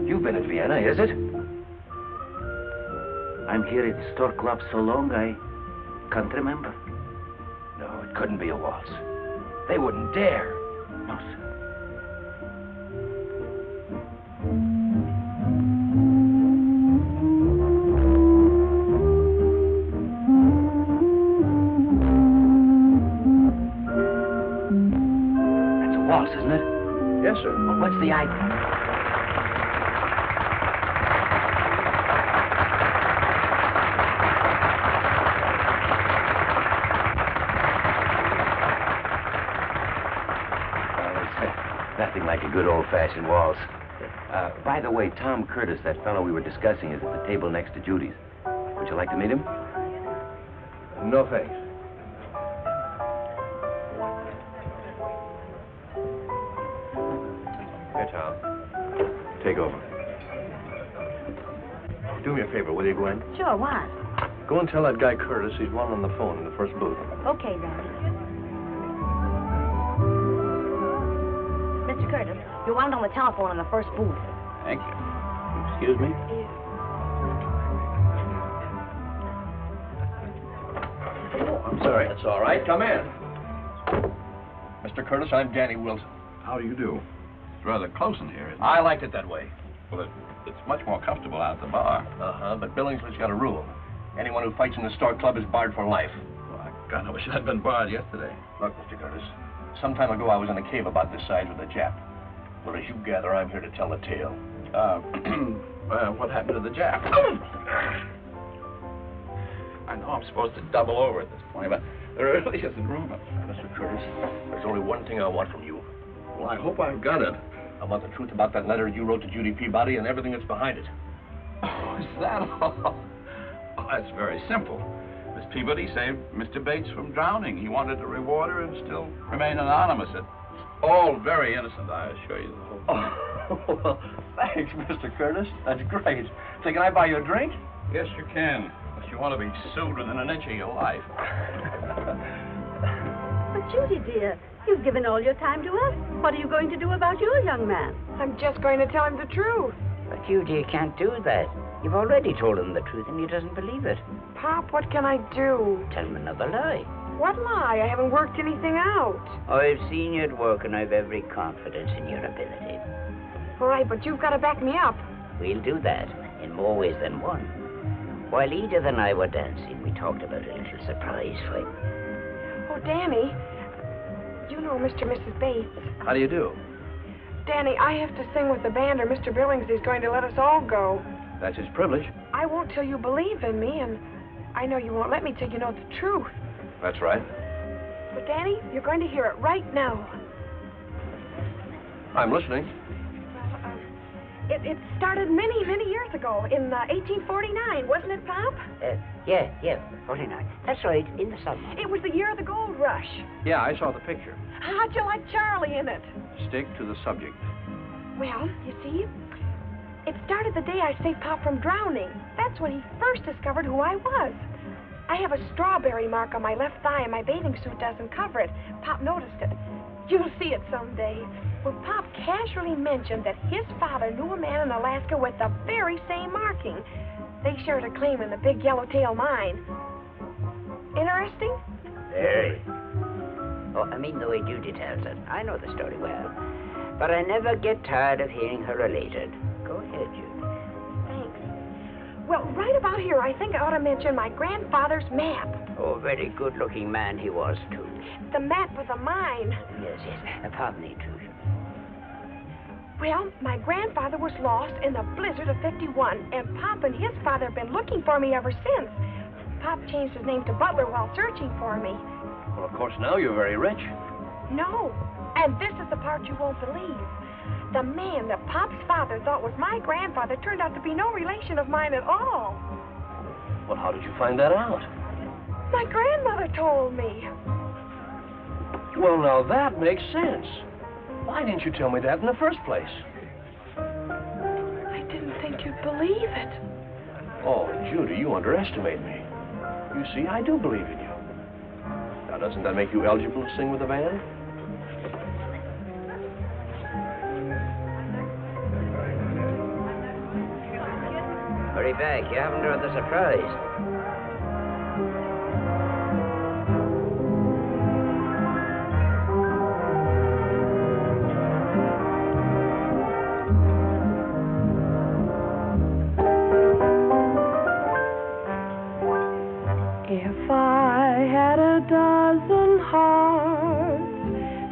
H: You've been at Vienna, is it?
A: I'm here at Stork Club so long, I can't remember.
H: No, it couldn't be a waltz. They wouldn't dare.
A: No, sir.
H: That's a waltz, isn't it?
P: Yes, sir.
H: Well, what's the idea? Nothing like a good old-fashioned waltz. By the way, Tom Curtis, that fellow we were discussing, is at the table next to Judy's. Would you like to meet him?
O: No, thanks. Here, Tom. Take over. Do me a favor, will you, Gwen?
S: Sure, what?
O: Go and tell that guy Curtis he's one on the phone in the first booth.
S: Okay, Daddy. Mr. Curtis, you're wound on the telephone in the first booth.
F: Thank you. Excuse me?
O: Oh, I'm sorry. That's all right. Come in. Mr. Curtis, I'm Danny Wilson.
F: How do you do? It's rather close in here, isn't it?
O: I liked it that way.
F: Well, it's much more comfortable out at the bar.
O: Uh-huh, but Billingsley's got a rule. Anyone who fights in the Stork Club is barred for life.
F: Well, I kind of wish I'd been barred yesterday.
O: Look, Mr. Curtis, some time ago I was in a cave about this size with a Jap. Well, as you gather, I'm here to tell the tale.
F: What happened to the Jap? I know I'm supposed to double over at this point, but there really isn't room.
O: Mr. Curtis, there's only one thing I want from you.
F: Well, I hope I've got it.
O: I want the truth about that letter you wrote to Judy Peabody and everything that's behind it.
F: Oh, is that all? Well, that's very simple. Miss Peabody saved Mr. Bates from drowning. He wanted to reward her and still remain anonymous. It's all very innocent, I assure you.
O: Oh, well, thanks, Mr. Curtis. That's great. So can I buy you a drink?
F: Yes, you can. Unless you want to be sued within an inch of your life.
S: But Judy, dear, you've given all your time to us. What are you going to do about your young man?
C: I'm just going to tell him the truth.
A: But you can't do that. You've already told him the truth and he doesn't believe it.
C: Pop, what can I do?
A: Tell him another lie.
C: What lie? I haven't worked anything out.
A: I've seen you at work and I've every confidence in your ability.
C: All right, but you've got to back me up.
A: We'll do that in more ways than one. While Edith and I were dancing, we talked about a little surprise for you.
C: Oh, Danny, you know Mr. and Mrs. Bates.
O: How do you do?
C: Danny, I have to sing with the band or Mr. Billingsley's going to let us all go.
O: That's his privilege.
C: I won't till you believe in me, and I know you won't let me till you know the truth.
O: That's right.
C: But, Danny, you're going to hear it right now.
O: I'm listening.
C: It started many, many years ago, in 1849, wasn't it, Pop?
A: Yeah, 49. That's right, in the summer.
C: It was the year of the gold rush.
O: Yeah, I saw the picture.
C: How'd you like Charlie in it?
O: Stick to the subject.
C: Well, you see, it started the day I saved Pop from drowning. That's when he first discovered who I was. I have a strawberry mark on my left thigh and my bathing suit doesn't cover it. Pop noticed it. You'll see it someday. Well, Pop casually mentioned that his father knew a man in Alaska with the very same marking. They shared a claim in the big Yellowtail mine. Interesting?
A: Very. Oh, I mean the way Judy tells it. I know the story well. But I never get tired of hearing her related. Go ahead, Judy.
C: Thanks. Well, right about here, I think I ought to mention my grandfather's map.
A: Oh, a very good-looking man he was, too.
C: The map of the mine.
A: Yes. Pardon the intrusion.
C: Well, my grandfather was lost in the blizzard of '51, and Pop and his father have been looking for me ever since. Pop changed his name to Butler while searching for me.
O: Well, of course, now you're very rich.
C: No. And this is the part you won't believe. The man that Pop's father thought was my grandfather turned out to be no relation of mine at all.
O: Well, how did you find that out?
C: My grandmother told me.
O: Well, now that makes sense. Why didn't you tell me that in the first place?
C: I didn't think you'd believe it.
O: Oh, Judy, you underestimate me. You see, I do believe in you. Now, doesn't that make you eligible to sing with the band?
A: Hurry back, you haven't heard the surprise.
G: If I had a dozen hearts,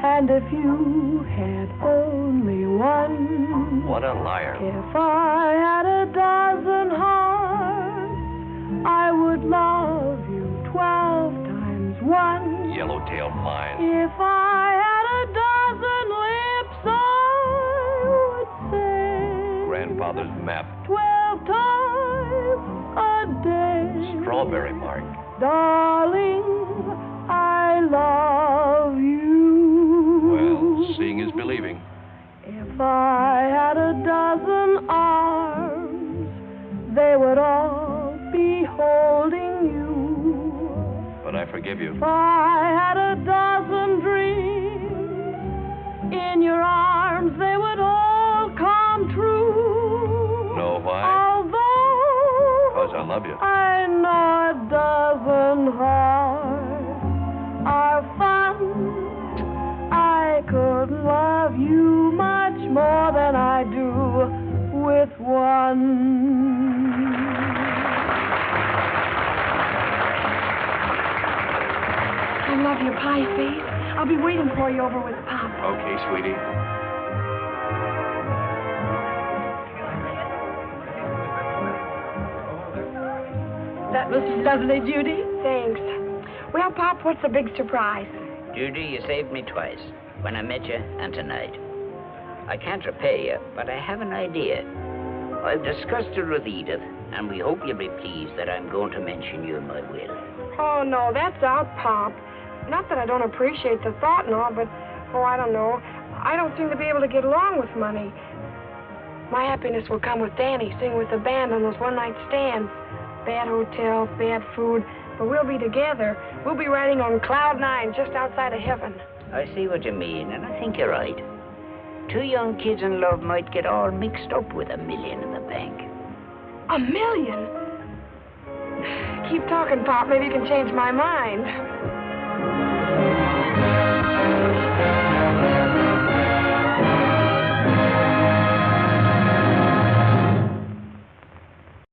G: and if you had only one.
O: What a liar.
G: If I had a dozen hearts, I would love you 12 times 1.
O: Yellowtail mine.
G: If I had a dozen lips, I would say
O: Grandfather's map.
G: 12 times a day.
O: Strawberry bark.
G: Darling, I love you.
O: Well, seeing is believing.
G: If I had a dozen arms, they would all be holding you.
O: But I forgive you.
G: If I had a dozen dreams, in your arms they would all come true.
O: Know why?
G: Although
O: Because I love you.
G: I know a dozen hearts are fun, I could love you much more than I do with one.
C: I love your pie face. I'll be waiting for you over with Pop.
O: Okay, sweetie.
C: That was lovely, Judy. Thanks. Well, Pop, what's the big surprise?
A: Judy, you saved me twice. When I met you and tonight. I can't repay you, but I have an idea. I've discussed it with Edith, and we hope you'll be pleased that I'm going to mention you in my will.
C: Oh, no, that's out, Pop. Not that I don't appreciate the thought and all, but, oh, I don't know. I don't seem to be able to get along with money. My happiness will come with Danny, singing with the band on those one-night stands. Bad hotels, bad food, but we'll be together. We'll be riding on Cloud 9 just outside of heaven.
A: I see what you mean, and I think you're right. 2 young kids in love might get all mixed up with $1 million in the bank.
C: $1 million? Keep talking, Pop. Maybe you can change my mind.